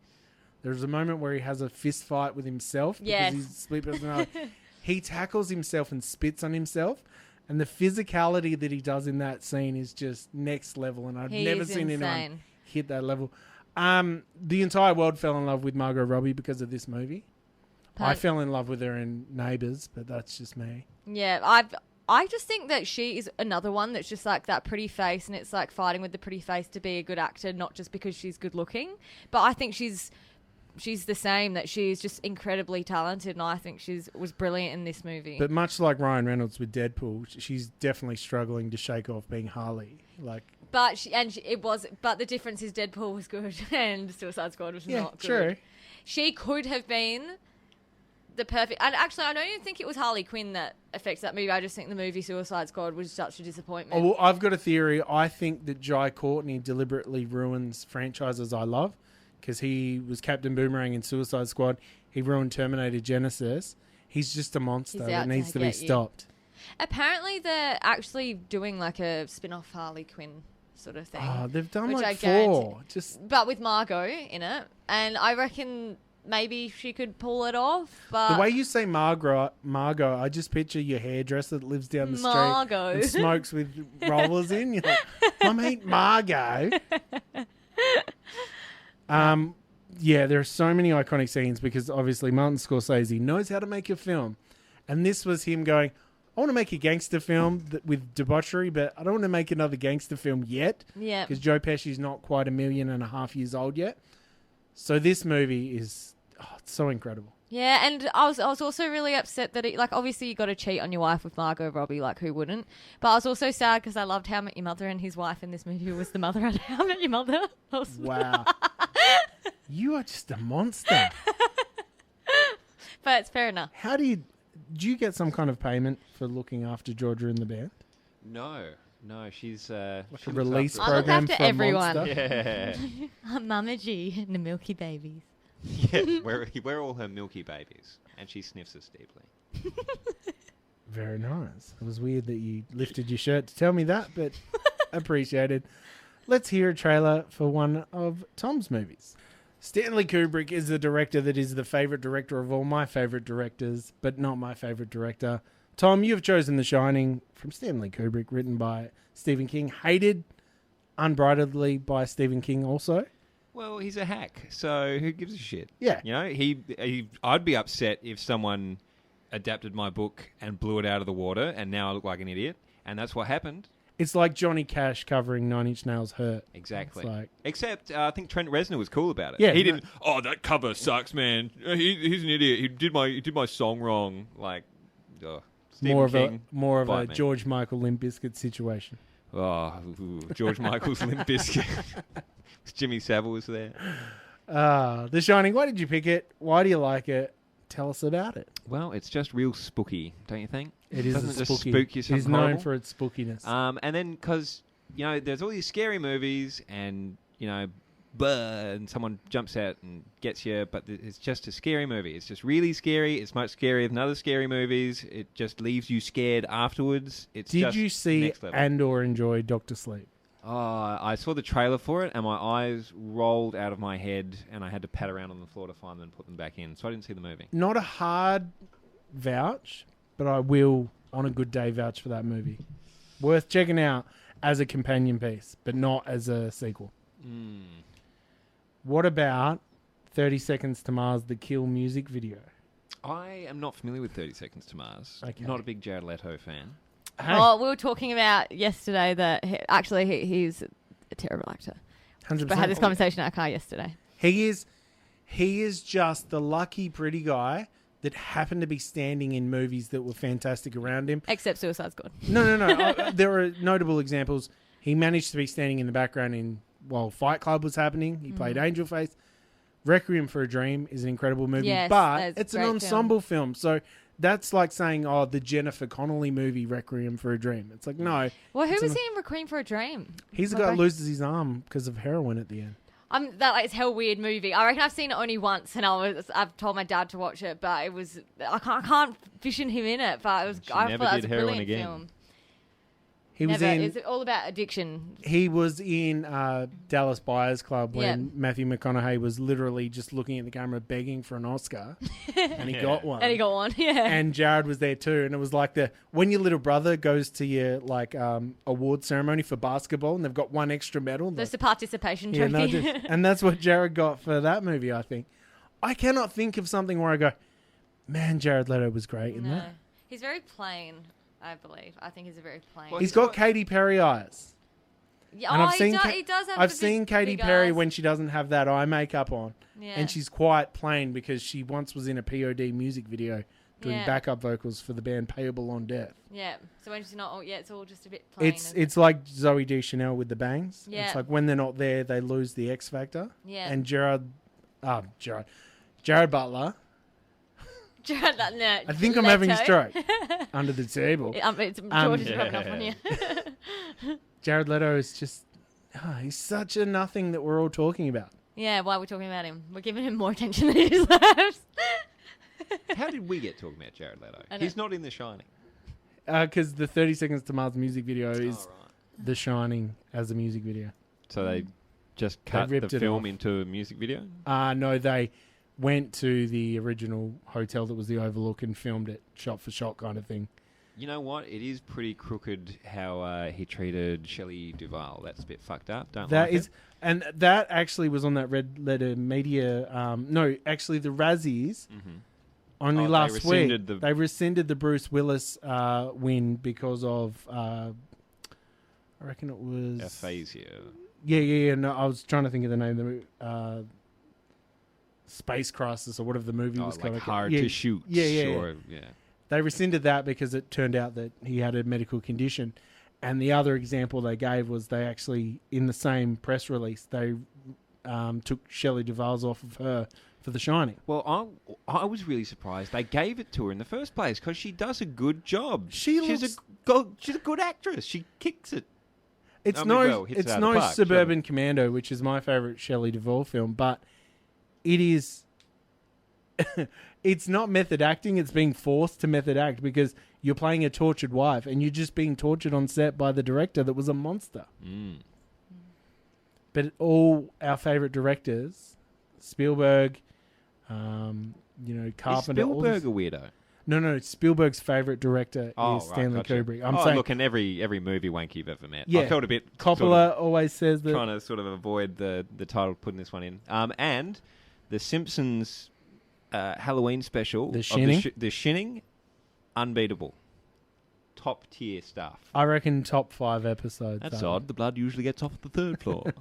There's a moment where he has a fist fight with himself because he's split personality. He tackles himself and spits on himself, and the physicality that he does in that scene is just next level, and I've never seen anyone hit that level. The entire world fell in love with Margot Robbie because of this movie. I fell in love with her in Neighbours, but that's just me. Yeah, I just think that she is another one that's just like that pretty face, and it's like fighting with the pretty face to be a good actor, not just because she's good looking. But I think she's the same, that she's just incredibly talented, and I think was brilliant in this movie. But much like Ryan Reynolds with Deadpool, she's definitely struggling to shake off being Harley. But the difference is Deadpool was good and Suicide Squad was not good. True. She could have been the perfect... And actually, I don't even think it was Harley Quinn that affects that movie. I just think the movie Suicide Squad was such a disappointment. Oh, well, I've got a theory. I think that Jai Courtney deliberately ruins franchises I love because he was Captain Boomerang in Suicide Squad. He ruined Terminator Genesis. He's just a monster that needs to be stopped. Apparently, they're actually doing like a spin-off Harley Quinn sort of thing. Oh, they've done like 4. But with Margot in it. And I reckon... Maybe she could pull it off, but... The way you say Margot, I just picture your hairdresser that lives down the street and smokes with rollers in. You're like, my mate Margot. Yeah, there are so many iconic scenes because obviously Martin Scorsese knows how to make a film. And this was him going, I want to make a gangster film with debauchery, but I don't want to make another gangster film yet. Yeah. Because Joe Pesci's not quite 1.5 million years old yet. So this movie is it's so incredible. Yeah, and I was also really upset that obviously you got to cheat on your wife with Margot Robbie, like who wouldn't? But I was also sad because I loved How I Met Your Mother, and his wife in this movie was the mother of How I Met Your Mother. Wow, you are just a monster. But it's fair enough. How do you get some kind of payment for looking after Georgia in the band? No, she's like a release program I look after for everyone. Yeah. I'm Mama G and the Milky Babies. Yeah, we're all her Milky Babies, and she sniffs us deeply. Very nice. It was weird that you lifted your shirt to tell me that, but appreciated. Let's hear a trailer for one of Tom's movies. Stanley Kubrick is the director that is the favourite director of all my favourite directors, but not my favourite director. Tom, you've chosen The Shining from Stanley Kubrick, written by Stephen King, hated unbridledly by Stephen King also. Well, he's a hack, so who gives a shit? Yeah. You know, I'd be upset if someone adapted my book and blew it out of the water, and now I look like an idiot, and that's what happened. It's like Johnny Cash covering Nine Inch Nails' Hurt. Exactly. Except I think Trent Reznor was cool about it. Yeah, he didn't. Oh, that cover sucks, man. He's an idiot. He did my song wrong. Like, more of a George Michael Limp Bizkit situation. Oh, George Michael's Limp Bizkit. Jimmy Savile was there. The Shining. Why did you pick it? Why do you like it? Tell us about it. Well, it's just real spooky, don't you think? It is Doesn't spooky. Just spook you. It is known for its spookiness. And then because there's all these scary movies, and and someone jumps out and gets you, but it's just a scary movie. It's just really scary. It's much scarier than other scary movies. It just leaves you scared afterwards. Did you see and/or enjoy Dr. Sleep? I saw the trailer for it, and my eyes rolled out of my head, and I had to pat around on the floor to find them and put them back in. So I didn't see the movie. Not a hard vouch, but I will, on a good day, vouch for that movie. Worth checking out as a companion piece, but not as a sequel. What about 30 Seconds to Mars, the Kill music video? I am not familiar with 30 Seconds to Mars. Okay. Not a big Jared Leto fan. Hey. Oh, we were talking about yesterday that he's a terrible actor. 100%. We had this conversation at our car yesterday. He is just the lucky pretty guy that happened to be standing in movies that were fantastic around him. Except Suicide Squad. No. There are notable examples. He managed to be standing in the background while Fight Club was happening. He played Angel Face. Requiem for a Dream is an incredible movie, yes, but it's an ensemble film. So that's like saying, the Jennifer Connelly movie Requiem for a Dream. It's like, no. Well, who was he in Requiem for a Dream? He's the guy who loses his arm because of heroin at the end. It's a hell weird movie. I reckon I've seen it only once, and I've told my dad to watch it, but it was I can't vision him in it. But it was I thought it was a brilliant film. It's all about addiction. He was in Dallas Buyers Club when Matthew McConaughey was literally just looking at the camera begging for an Oscar, and he got one. Yeah. And Jared was there too, and it was like when your little brother goes to your award ceremony for basketball, and they've got one extra medal. That's the participation trophy. And that's what Jared got for that movie. I think. I cannot think of something where I go, man, Jared Leto was great in that. He's very plain. I believe. I think he's a very plain. Well, he's got Katy Perry eyes. Yeah, and he does have. I've seen Katy Perry eyes. when she doesn't have that eye makeup on, yeah. and she's quite plain because she once was in a POD music video doing backup vocals for the band Payable on Death. Yeah. So when she's not, it's all just a bit plain. It's like Zooey Deschanel with the bangs. Yeah. It's like when they're not there, they lose the X factor. Yeah. And Gerard Butler. I think I'm having a stroke under the table. It's George is rubbing off on you. Jared Leto is just... he's such a nothing that we're all talking about. Yeah, why are we talking about him? We're giving him more attention than he deserves. How did we get talking about Jared Leto? He's not in The Shining. Because the 30 Seconds to Mars music video is The Shining as a music video. So they just cut the film into a music video? No, they went to the original hotel that was the Overlook and filmed it shot for shot kind of thing. You know what? It is pretty crooked how he treated Shelley Duvall. That's a bit fucked up. And that actually was on that Red Letter Media... no, actually the Razzies... Mm-hmm. Only last week, they rescinded the Bruce Willis win because of, I reckon it was... Aphasia. Yeah. No, I was trying to think of the name of the movie. Space Crisis or whatever the movie was called. Like Hard to Shoot. Yeah. They rescinded that because it turned out that he had a medical condition. And the other example they gave was they actually, in the same press release, they took Shelley Duvall's off of her for The Shining. Well, I was really surprised they gave it to her in the first place because she does a good job. She's a good actress. She kicks it. It's no Suburban Commando, which is my favourite Shelley Duvall film, but it is... it's not method acting, it's being forced to method act because you're playing a tortured wife and you're just being tortured on set by the director that was a monster. Mm. But all our favourite directors, Spielberg... Carpenter. Is Spielberg a weirdo? No. Spielberg's favourite director is Stanley Kubrick. I'm saying, look, in every movie wank you've ever met. Yeah, I felt a bit... Coppola always says that... Trying to sort of avoid the title putting this one in. And The Simpsons Halloween special... The Shinning? The Shinning, unbeatable. Top tier stuff. I reckon top 5 episodes. That's odd. The blood usually gets off the 3rd floor.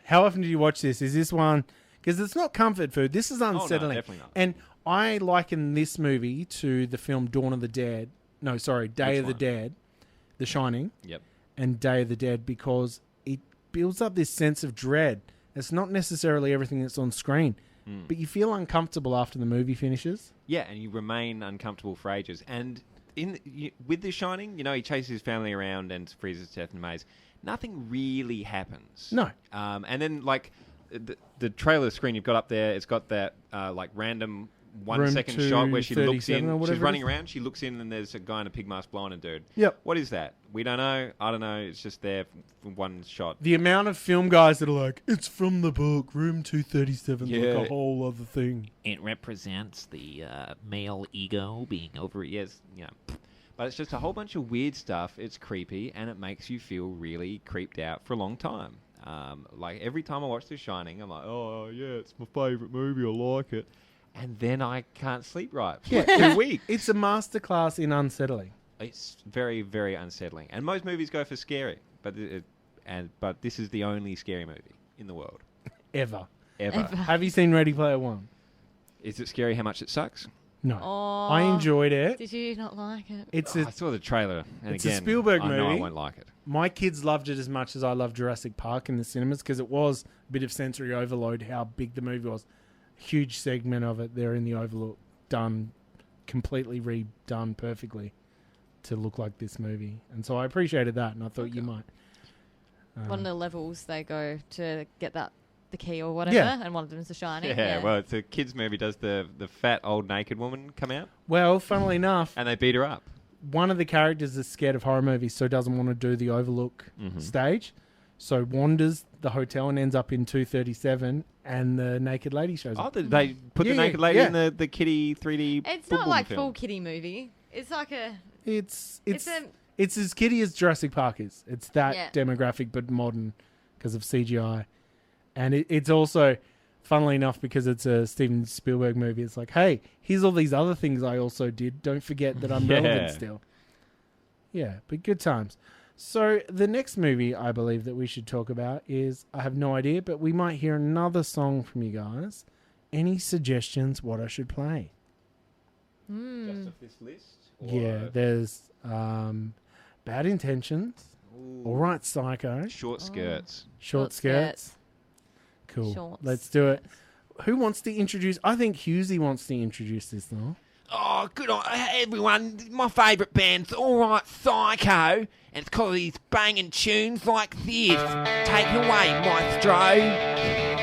How often do you watch this? Is this one... Because it's not comfort food. This is unsettling. Oh, no, definitely not. And I liken this movie to the film Dawn of the Dead. No, sorry, Day of the Dead. The Shining. Yep. And Day of the Dead because it builds up this sense of dread. It's not necessarily everything that's on screen. But you feel uncomfortable after the movie finishes. Yeah, and you remain uncomfortable for ages. And with The Shining, he chases his family around and freezes to death in a maze. Nothing really happens. No. And then, the trailer screen you've got up there, it's got that random 1 second shot where she looks in. She's running around. She looks in, and there's a guy in a pig mask blowing a dude. Yep. What is that? We don't know. I don't know. It's just there for one shot. The amount of film guys that are like, it's from the book, room 237, like a whole other thing. It represents the male ego being over. Yes, but it's just a whole bunch of weird stuff. It's creepy, and it makes you feel really creeped out for a long time. Every time I watch The Shining, I'm like, oh, yeah, it's my favourite movie. I like it. And then I can't sleep right for 2 weeks. It's a masterclass in unsettling. It's very, very unsettling. And most movies go for scary, but this is the only scary movie in the world. Ever. Have you seen Ready Player One? Is it scary how much it sucks? No. I enjoyed it. Did you not like it? I saw the trailer, and it's again, a Spielberg movie. I know I won't like it. My kids loved it as much as I loved Jurassic Park in the cinemas because it was a bit of sensory overload how big the movie was. Huge segment of it there in the Overlook, completely redone perfectly to look like this movie. And so I appreciated that, and I thought you might. One of the levels they go to get the key or whatever, and one of them is The Shining. Yeah, well, it's a kids' movie. Does the fat old naked woman come out? Well, funnily enough, and they beat her up. One of the characters is scared of horror movies, so doesn't want to do the Overlook stage. So wanders the hotel and ends up in 237, and the naked lady shows up. Oh, they put the naked lady in the kiddie 3D. It's not like full kiddie movie. It's like a. It's as kiddie as Jurassic Park is. It's that demographic, but modern because of CGI, and it's also, funnily enough, because it's a Steven Spielberg movie. It's like, hey, here's all these other things I also did. Don't forget that I'm relevant still. Yeah, but good times. So the next movie I believe that we should talk about is, I have no idea, but we might hear another song from you guys. Any suggestions what I should play? Just off this list? Yeah, there's Bad Intentions. Ooh. All Right, Psycho. Short Skirts. Short Skirts. Cool. Shorts. Let's do it. Who wants to introduce? I think Husey wants to introduce this now. Oh, good on everyone. My favourite band's All Right Psycho, and it's called these banging tunes like this. Take it away, maestro.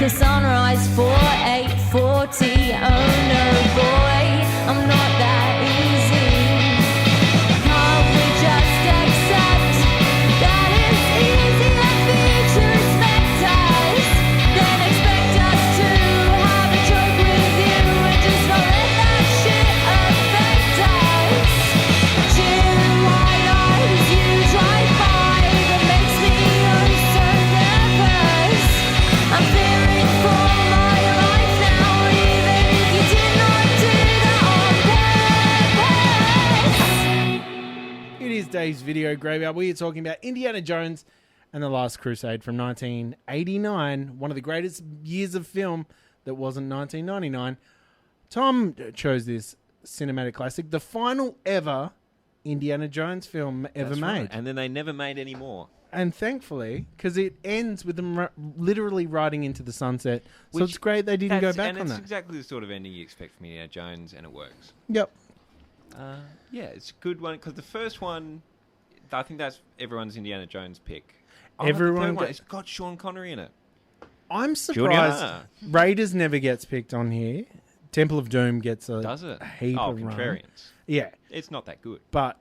Sunrise for 8:40. Oh no, boy, I'm not that easy. Can't we just accept that it's easier for you to respect us than expect us to have a joke with you and just not let that shit affect us? Two wide eyes you drive by that makes me so nervous. I'm fearing for my life now, even if you did not do that on purpose. It is Dave's Video Graveyard. We are talking about Indiana Jones and the Last Crusade from 1989, one of the greatest years of film that wasn't 1999. Tom chose this cinematic classic, the final ever Indiana Jones film ever That's made. right. And then they never made any more. And thankfully, because it ends with them literally riding into the sunset. So it's great they didn't go back on It's that. exactly the sort of ending you expect from Indiana Jones, and it works. Yep. Yeah, it's a good one, because the first one, I think that's everyone's Indiana Jones pick. Everyone the third one, go- it's got Sean Connery in it. I'm surprised Raiders never gets picked on here. Temple of Doom gets a Does it? heap Oh, of run. contrarians. Yeah. It's not that good. But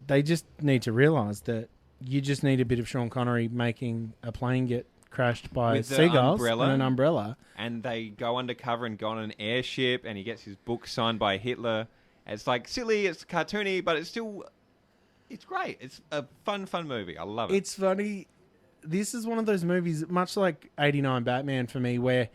they just need to realise that you just need a bit of Sean Connery making a plane get crashed by With the seagulls umbrella. and an umbrella. And they go undercover and go on an airship, and he gets his book signed by Hitler. It's like silly, it's cartoony, but it's still, it's great. It's a fun movie. I love it. It's funny. This is one of those movies, much like 89 Batman for me, where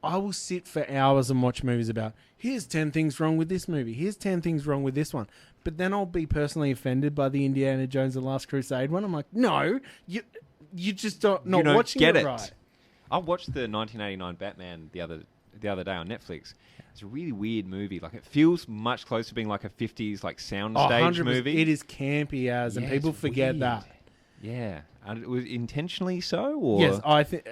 I will sit for hours and watch movies about, here's 10 things wrong with this movie. Here's 10 things wrong with this one. But then I'll be personally offended by the Indiana Jones and the Last Crusade one. I'm like, no, you just not watching it right. I watched the 1989 Batman the other day on Netflix. It's a really weird movie. Like, it feels much closer to being like a 50s like soundstage movie. It is campy as, and people forget that. Yeah. And it was intentionally so? Or? Yes, I think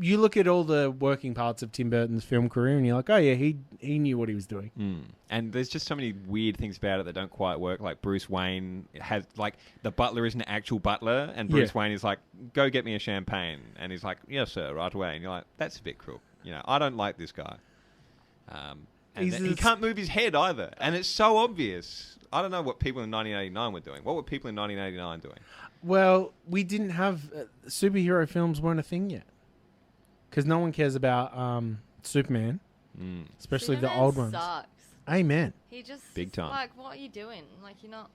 you look at all the working parts of Tim Burton's film career and you're like, oh yeah, he knew what he was doing. And there's just so many weird things about it that don't quite work. Like Bruce Wayne has, like, the butler is an actual butler, and Bruce Wayne is like, go get me a champagne. And he's like, yes, sir, right away. And you're like, that's a bit cruel. You know, I don't like this guy. And he can't move his head either. And it's so obvious. I don't know what people in 1989 were doing. What were people in 1989 doing? Well, we didn't have superhero films weren't a thing yet, because no one cares about Superman, especially Superman the old ones. Sucks. Amen. He just big time. Like, what are you doing? Like, you're not.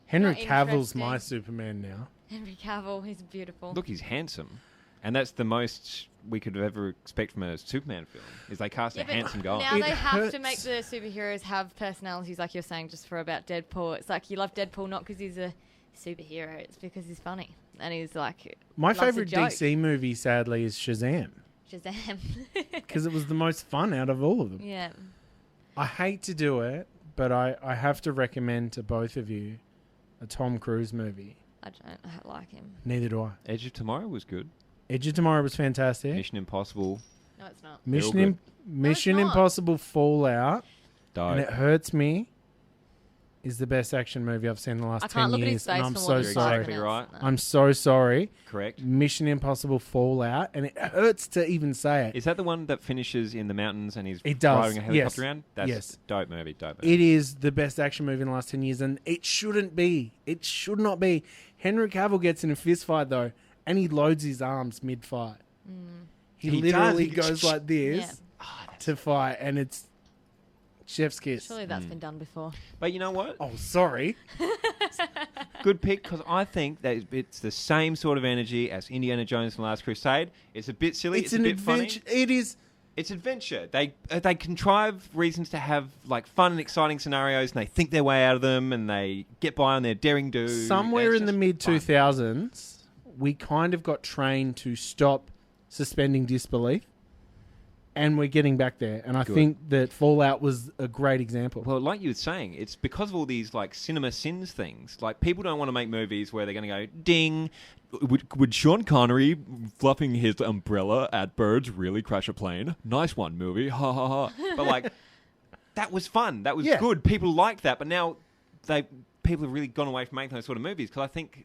Henry not Cavill's interesting. my Superman now. Henry Cavill, he's beautiful. Look, he's handsome. And that's the most we could ever expect from a Superman film, is they cast a handsome guy. Now they have to make the superheroes have personalities, like you're saying, just for about Deadpool. It's like you love Deadpool not because he's a superhero, it's because he's funny. And he's like... My favourite DC movie, sadly, is Shazam. Shazam. Because it was the most fun out of all of them. Yeah. I hate to do it, but I have to recommend to both of you a Tom Cruise movie. I don't like him. Neither do I. Edge of Tomorrow was good. Edge of Tomorrow was fantastic. Mission Impossible. No, it's not. Mission Impossible Fallout. Dope. And It Hurts Me is the best action movie I've seen in the last 10 years. And I'm so sorry. Exactly right. I'm so sorry. Correct. Mission Impossible Fallout, and it hurts to even say it. Is that the one that finishes in the mountains and he's It driving does. a helicopter Yes. around? That's Yes. dope movie. Dope movie. It is the best action movie in the last 10 years, and it shouldn't be. It should not be. Henry Cavill gets in a fist fight, though, and he loads his arms mid-fight. He literally goes like this to fight, and it's chef's kiss. Surely that's been done before. But you know what? Oh, sorry. Good pick, because I think that it's the same sort of energy as Indiana Jones and the Last Crusade. It's a bit silly. It's a bit adventure. funny. It is. It's adventure. They contrive reasons to have like fun and exciting scenarios, and they think their way out of them, and they get by on their daring do. Somewhere in the mid-2000s, we kind of got trained to stop suspending disbelief, and we're getting back there. And I think that Fallout was a great example. Well, like you were saying, it's because of all these like cinema sins things. Like, people don't want to make movies where they're going to go, ding, would Sean Connery fluffing his umbrella at birds really crash a plane? Nice one, movie. Ha ha ha. But like, that was fun. That was good. People liked that. But now people have really gone away from making those sort of movies, because I think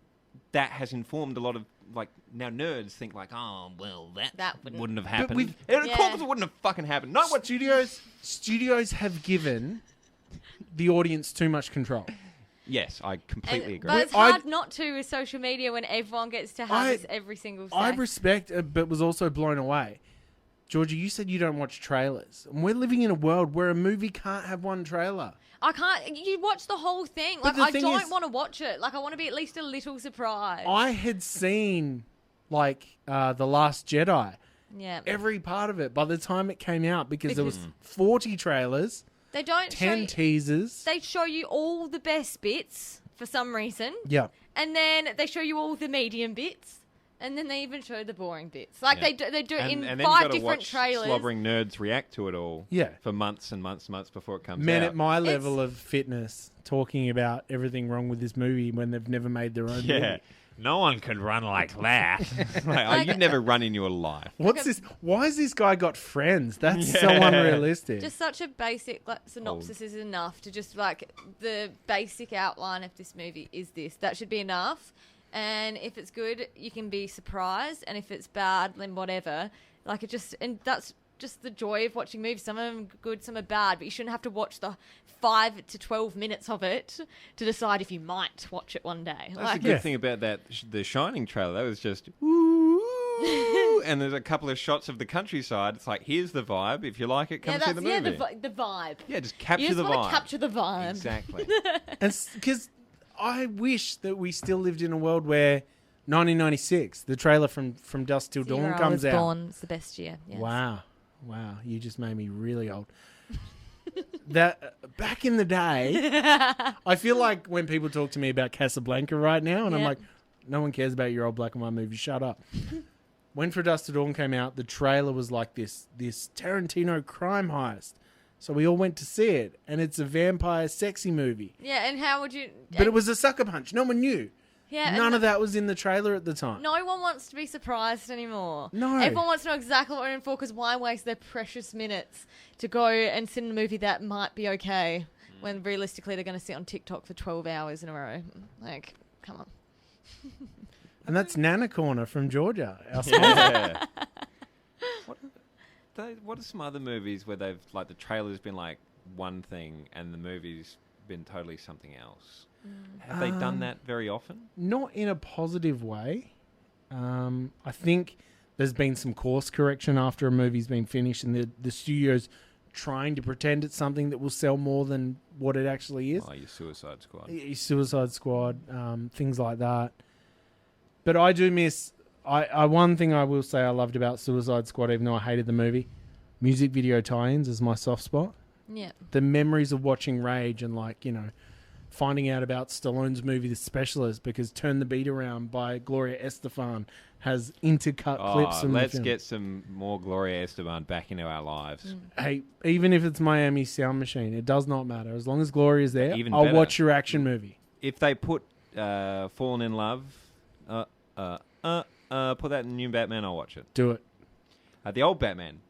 that has informed a lot of, like, now nerds think like, oh, well, that wouldn't have happened. Of course it wouldn't have fucking happened. Not what studios have given the audience too much control. Yes, I completely agree. But it's hard not to with social media when everyone gets to have this every single say. I respect, but was also blown away. Georgia, you said you don't watch trailers. And we're living in a world where a movie can't have one trailer. I can't. You watch the whole thing. But Like, the I thing don't is, want to watch it. Like, I want to be at least a little surprised. I had seen, like, The Last Jedi. Yeah. Every part of it by the time it came out, because there was 40 trailers. They don't 10 teasers. They show you all the best bits for some reason. Yeah. And then they show you all the medium bits. And then they even show the boring bits. Like, they do it in and 5 different trailers. Slobbering nerds react to it all. Yeah. For months and months and months before it comes Men out. at my level of fitness talking about everything wrong with this movie when they've never made their own movie. No one could run like that. Like, you'd never run in your life. What's this? Why has this guy got friends? That's so unrealistic. Just such a basic synopsis is enough to just, like, the basic outline of this movie is this. That should be enough. And if it's good, you can be surprised. And if it's bad, then whatever. Like, and that's just the joy of watching movies. Some of them are good, some are bad. But you shouldn't have to watch the 5 to 12 minutes of it to decide if you might watch it one day. That's the good thing about that, the Shining trailer. That was just, ooh, and there's a couple of shots of the countryside. It's like, here's the vibe. If you like it, come see the movie. Yeah, the vibe. Yeah, just capture the vibe. You just want to capture the vibe. Exactly. Because I wish that we still lived in a world where 1996, the trailer from Dusk Till Dawn comes out. Born. It's the best year. Yes. Wow. Wow, you just made me really old. That back in the day, I feel like when people talk to me about Casablanca right now, and I'm like, no one cares about your old black and white movie. Shut up. When For Dust to Dawn came out, the trailer was like this Tarantino crime heist. So we all went to see it, and it's a vampire sexy movie. Yeah, and how would you... But it was a sucker punch. No one knew. Yeah, None of that was in the trailer at the time. No one wants to be surprised anymore. No. Everyone wants to know exactly what we're in for, because why waste their precious minutes to go and sit in a movie that might be okay when realistically they're going to sit on TikTok for 12 hours in a row? Like, come on. And that's Nana Corner from Georgia. Our sponsor. What are some other movies where they've, like, the trailer's been like one thing and the movie's been totally something else? Have they done that very often? Not in a positive way. I think there's been some course correction after a movie's been finished, and the studio's trying to pretend it's something that will sell more than what it actually is. Oh, your Suicide Squad. Your Suicide Squad, things like that. But I do miss... one thing I will say I loved about Suicide Squad, even though I hated the movie, music video tie-ins is my soft spot. Yeah. The memories of watching Rage and, like, you know, finding out about Stallone's movie The Specialist, because Turn the Beat Around by Gloria Estefan has intercut clips from the let's film. get some more Gloria Estefan back into our lives. Hey, even if it's Miami Sound Machine, it does not matter. As long as Gloria's there, Even I'll better. watch your action movie. If they put Fallen in Love, put that in New Batman, I'll watch it. Do it. The old Batman.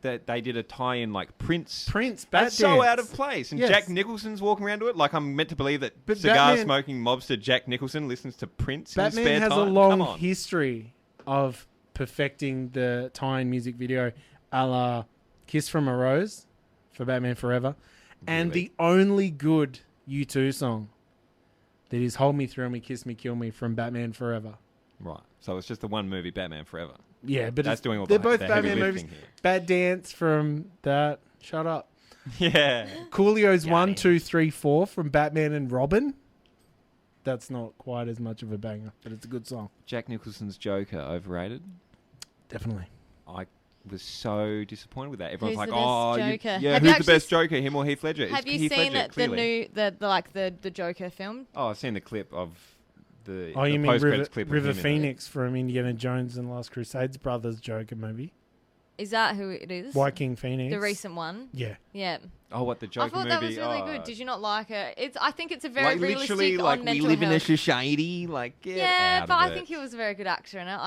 They did a tie-in like Prince. That's so out of place. And Yes. Jack Nicholson's walking around to it. Like, I'm meant to believe that But cigar-smoking mobster Jack Nicholson listens to Prince in his Batman spare has time. a Come long on. history of perfecting the tie-in music video, a la Kiss from a Rose for Batman Forever. And the only good U2 song that is Hold Me, Thrill Me, Kiss Me, Kill Me from Batman Forever. Right. So it's just the one movie, Batman Forever. Yeah, but that's doing all they're the both the heavy Batman movies. lifting here. Bad Dance from that. Shut up. Yeah. Coolio's 1, 2, 3, 4 from Batman and Robin. That's not quite as much of a banger, but it's a good song. Jack Nicholson's Joker, overrated? Definitely. I was so disappointed with that. Everyone's Who's like, the best "Oh, Joker?" yeah, Have who's you the best actually Joker, him or Heath Ledger?" Have It's you Heath seen Ledger, clearly. the Joker film? Oh, I've seen the clip of the Oh, you mean post-credits clip River of him in it. Phoenix from Indiana Jones and Last Crusades Brothers Joker movie? Is that who it is? Joaquin Phoenix. The recent one? Yeah. Yeah. Oh, what, the Joker I thought movie? that was really Oh. good. Did you not like it? I think it's a very Like, realistic literally, on like, we mental live in a health. society. Like, get Yeah, out but of I it. think he was a very good actor in it.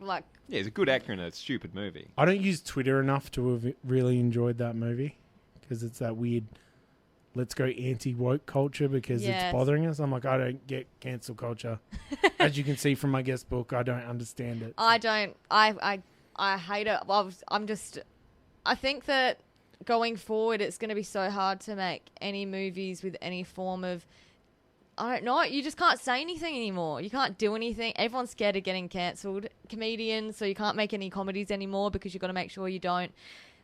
Like. Yeah, he's a good actor in a stupid movie. I don't use Twitter enough to have really enjoyed that movie because it's that weird let's go anti-woke culture because Yes. it's bothering us. I'm like, I don't get cancel culture. As you can see from my guest book, I don't understand it. I don't. I hate it. I think that going forward, it's going to be so hard to make any movies with any form of... I don't know. You just can't say anything anymore. You can't do anything. Everyone's scared of getting cancelled. Comedians, so you can't make any comedies anymore because you've got to make sure you don't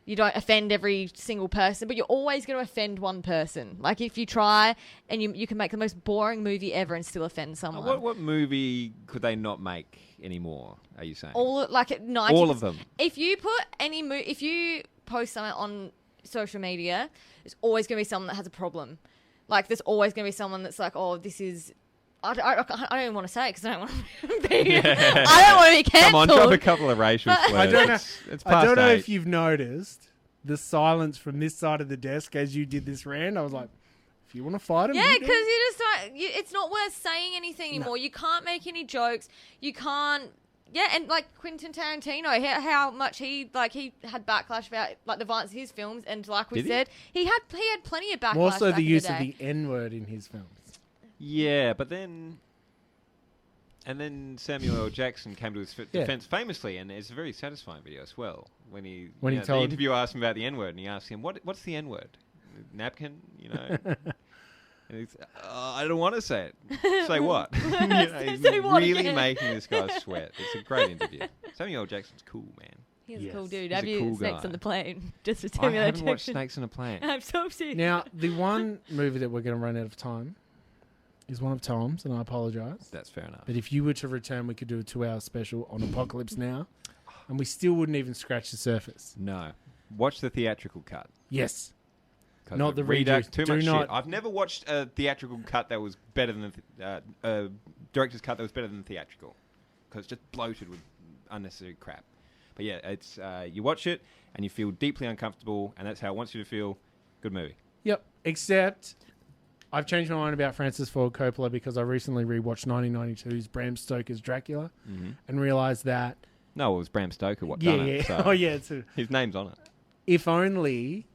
offend every single person, but you're always going to offend one person. Like, if you try and you can make the most boring movie ever and still offend someone. What movie could they not make anymore, are you saying? All of them. If you put if you post something on social media, there's always going to be someone that has a problem. Like, there's always going to be someone that's like, oh, this is... I don't even want to say it because I don't want to be... I don't want to be cancelled. Come on, drop a couple of racial slurs. I don't know. It's I don't past know 8. if you've noticed the silence from this side of the desk as you did this rant. I was like, if you want to fight him, Yeah, you do. because you just don't... it's not worth saying anything anymore. You can't make any jokes. You can't... Yeah, and like Quentin Tarantino, how much he had backlash about like the violence of his films, and like we said, he had plenty of backlash. More so back the in use the of day. the N-word in his films. Yeah, but then... And then Samuel L. Jackson came to his defense famously, and it's a very satisfying video as well. When he told the interviewer asked him about the N-word, and he asked him, "What's the N-word? Napkin?" You know. And he's, I don't want to say it. Say what? You know, he's Say what really again? making this guy sweat. It's a great interview. Samuel L. Jackson's cool, man. He's a cool dude. He's Have a you cool Snakes guy. on the Plane? Just to I tell me that haven't watched Jackson. Snakes on a Plane. I'm so upset. Now, the one movie that we're going to run out of time is one of Tom's, and I apologise. That's fair enough. But if you were to return, we could do a 2-hour special on Apocalypse Now, and we still wouldn't even scratch the surface. No. Watch the theatrical cut. Yes. Not the redo. Too Do much not- shit. I've never watched a theatrical cut that was better than a director's cut that was better than the theatrical, because it's just bloated with unnecessary crap. But yeah, it's you watch it and you feel deeply uncomfortable, and that's how it wants you to feel. Good movie. Yep. Except I've changed my mind about Francis Ford Coppola because I recently rewatched 1992's Bram Stoker's Dracula and realised that... No, it was Bram Stoker done Yeah. it. So Oh, yeah. his name's on it. If only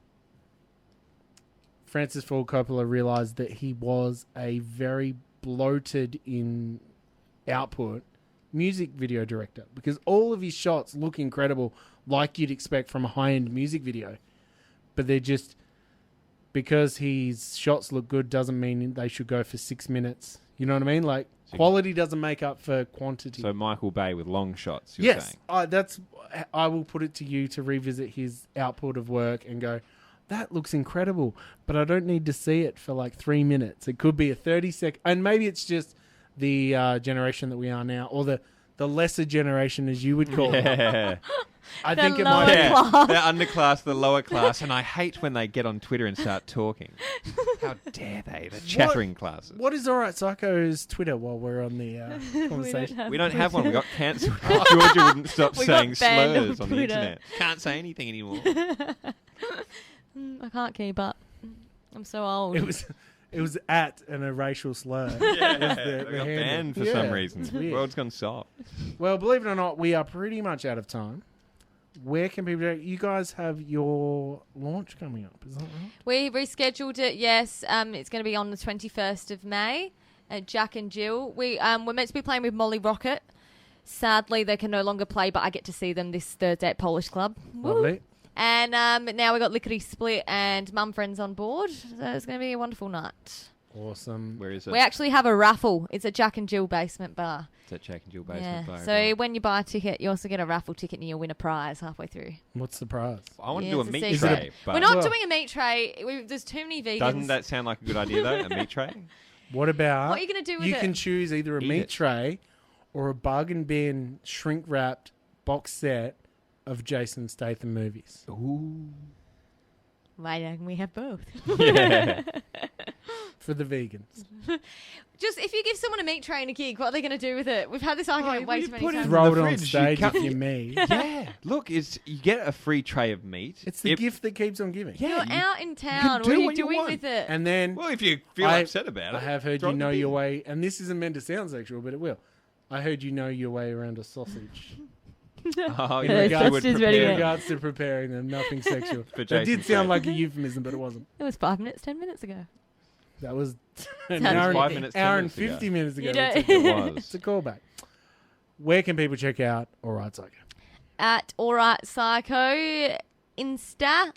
Francis Ford Coppola realised that he was a very bloated in output music video director, because all of his shots look incredible, like you'd expect from a high-end music video, but they're just... Because his shots look good doesn't mean they should go for 6 minutes. You know what I mean? Like, quality doesn't make up for quantity. So Michael Bay with long shots, you're saying? I will put it to you to revisit his output of work and go, that looks incredible, but I don't need to see it for like 3 minutes. It could be a 30-second... And maybe it's just the generation that we are now, or the lesser generation, as you would call it. I think it might be. They're underclass, the lower class, and I hate when they get on Twitter and start talking. How dare they? The chattering classes. What is Alright Psycho's Twitter while we're on the conversation? We don't have one. We got cancelled. Georgia wouldn't stop We saying got banned slurs on on the Twitter. internet. Can't say anything anymore. I can't keep up. I'm so old. It was at and a racial slur. Yeah, Was they got handle. banned for Yeah, some reason. it's The weird. world's gone soft. Well, believe it or not, we are pretty much out of time. Where can people... You guys have your launch coming up, is that right? We rescheduled it, yes. It's going to be on the 21st of May at Jack and Jill. We're meant to be playing with Molly Rocket. Sadly, they can no longer play, but I get to see them this Thursday at Polish Club. Lovely. Woo. And now we've got Lickety Split and Mum Friends on board. So it's going to be a wonderful night. Awesome. Where is it? We actually have a raffle. It's at Jack and Jill Basement Bar. It's at Jack and Jill Basement Bar. So when you buy a ticket, you also get a raffle ticket and you'll win a prize halfway through. What's the prize? I want to do a it's meat secret. tray. But We're not doing a meat tray. There's too many vegans. Doesn't that sound like a good idea, though? A meat tray? What about... What are you going to do with You it? can choose either a Eat meat it. tray or a bargain bin shrink-wrapped box set of Jason Statham movies. Ooh. Why don't we have both? Yeah. For the vegans. Just if you give someone a meat tray and a gig, what are they going to do with it? We've had this argument way too many times. Throw it the on fridge, stage you if cut- you're me. Yeah. Look, you get a free tray of meat. It's the gift that keeps on giving. You're out in town. do What are you what you doing want. with it? And then... Well, if you feel upset about it. I have heard drop you the know your bin. way... And this isn't meant to sound sexual, but it will. I heard you know your way around a sausage. Oh, In you regards, would just in ready prepare to- regards to preparing them, nothing sexual. For That Jason's did sound sake. like a euphemism, but it wasn't. It was 5 minutes, 10 minutes ago. That was an Sounds hour, 5 and, minutes, 10 hour and minutes ago. 50 minutes ago. You That's don't- okay. It was. It's a callback. Where can people check out Alright Psycho? At Alright Psycho Insta,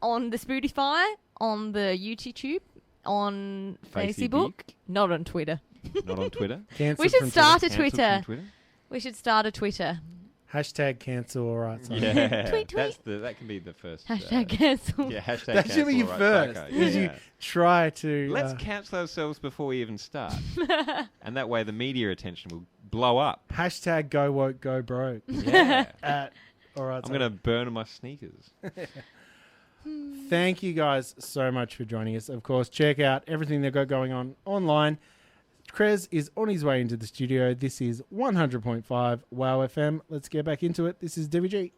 on the Spotify, on the YouTube, on Facey Facebook, Beak. not on Twitter. Not on Twitter. Cancelled We should from start a Cancelled Twitter. from Twitter. We should start a Twitter. Hashtag cancel Alright Psycho. Yeah. Tweet, tweet. That can be the first. Hashtag cancel. Yeah, hashtag That should be your cancel first. Alright Because Psycho. you try to... Let's cancel ourselves before we even start. And that way the media attention will blow up. hashtag go woke, go broke. Yeah. At Alright I'm Psycho. going to burn my sneakers. Thank you guys so much for joining us. Of course, check out everything they've got going on online. Krez is on his way into the studio. This is 100.5 WOWFM. Let's get back into it. This is DVG.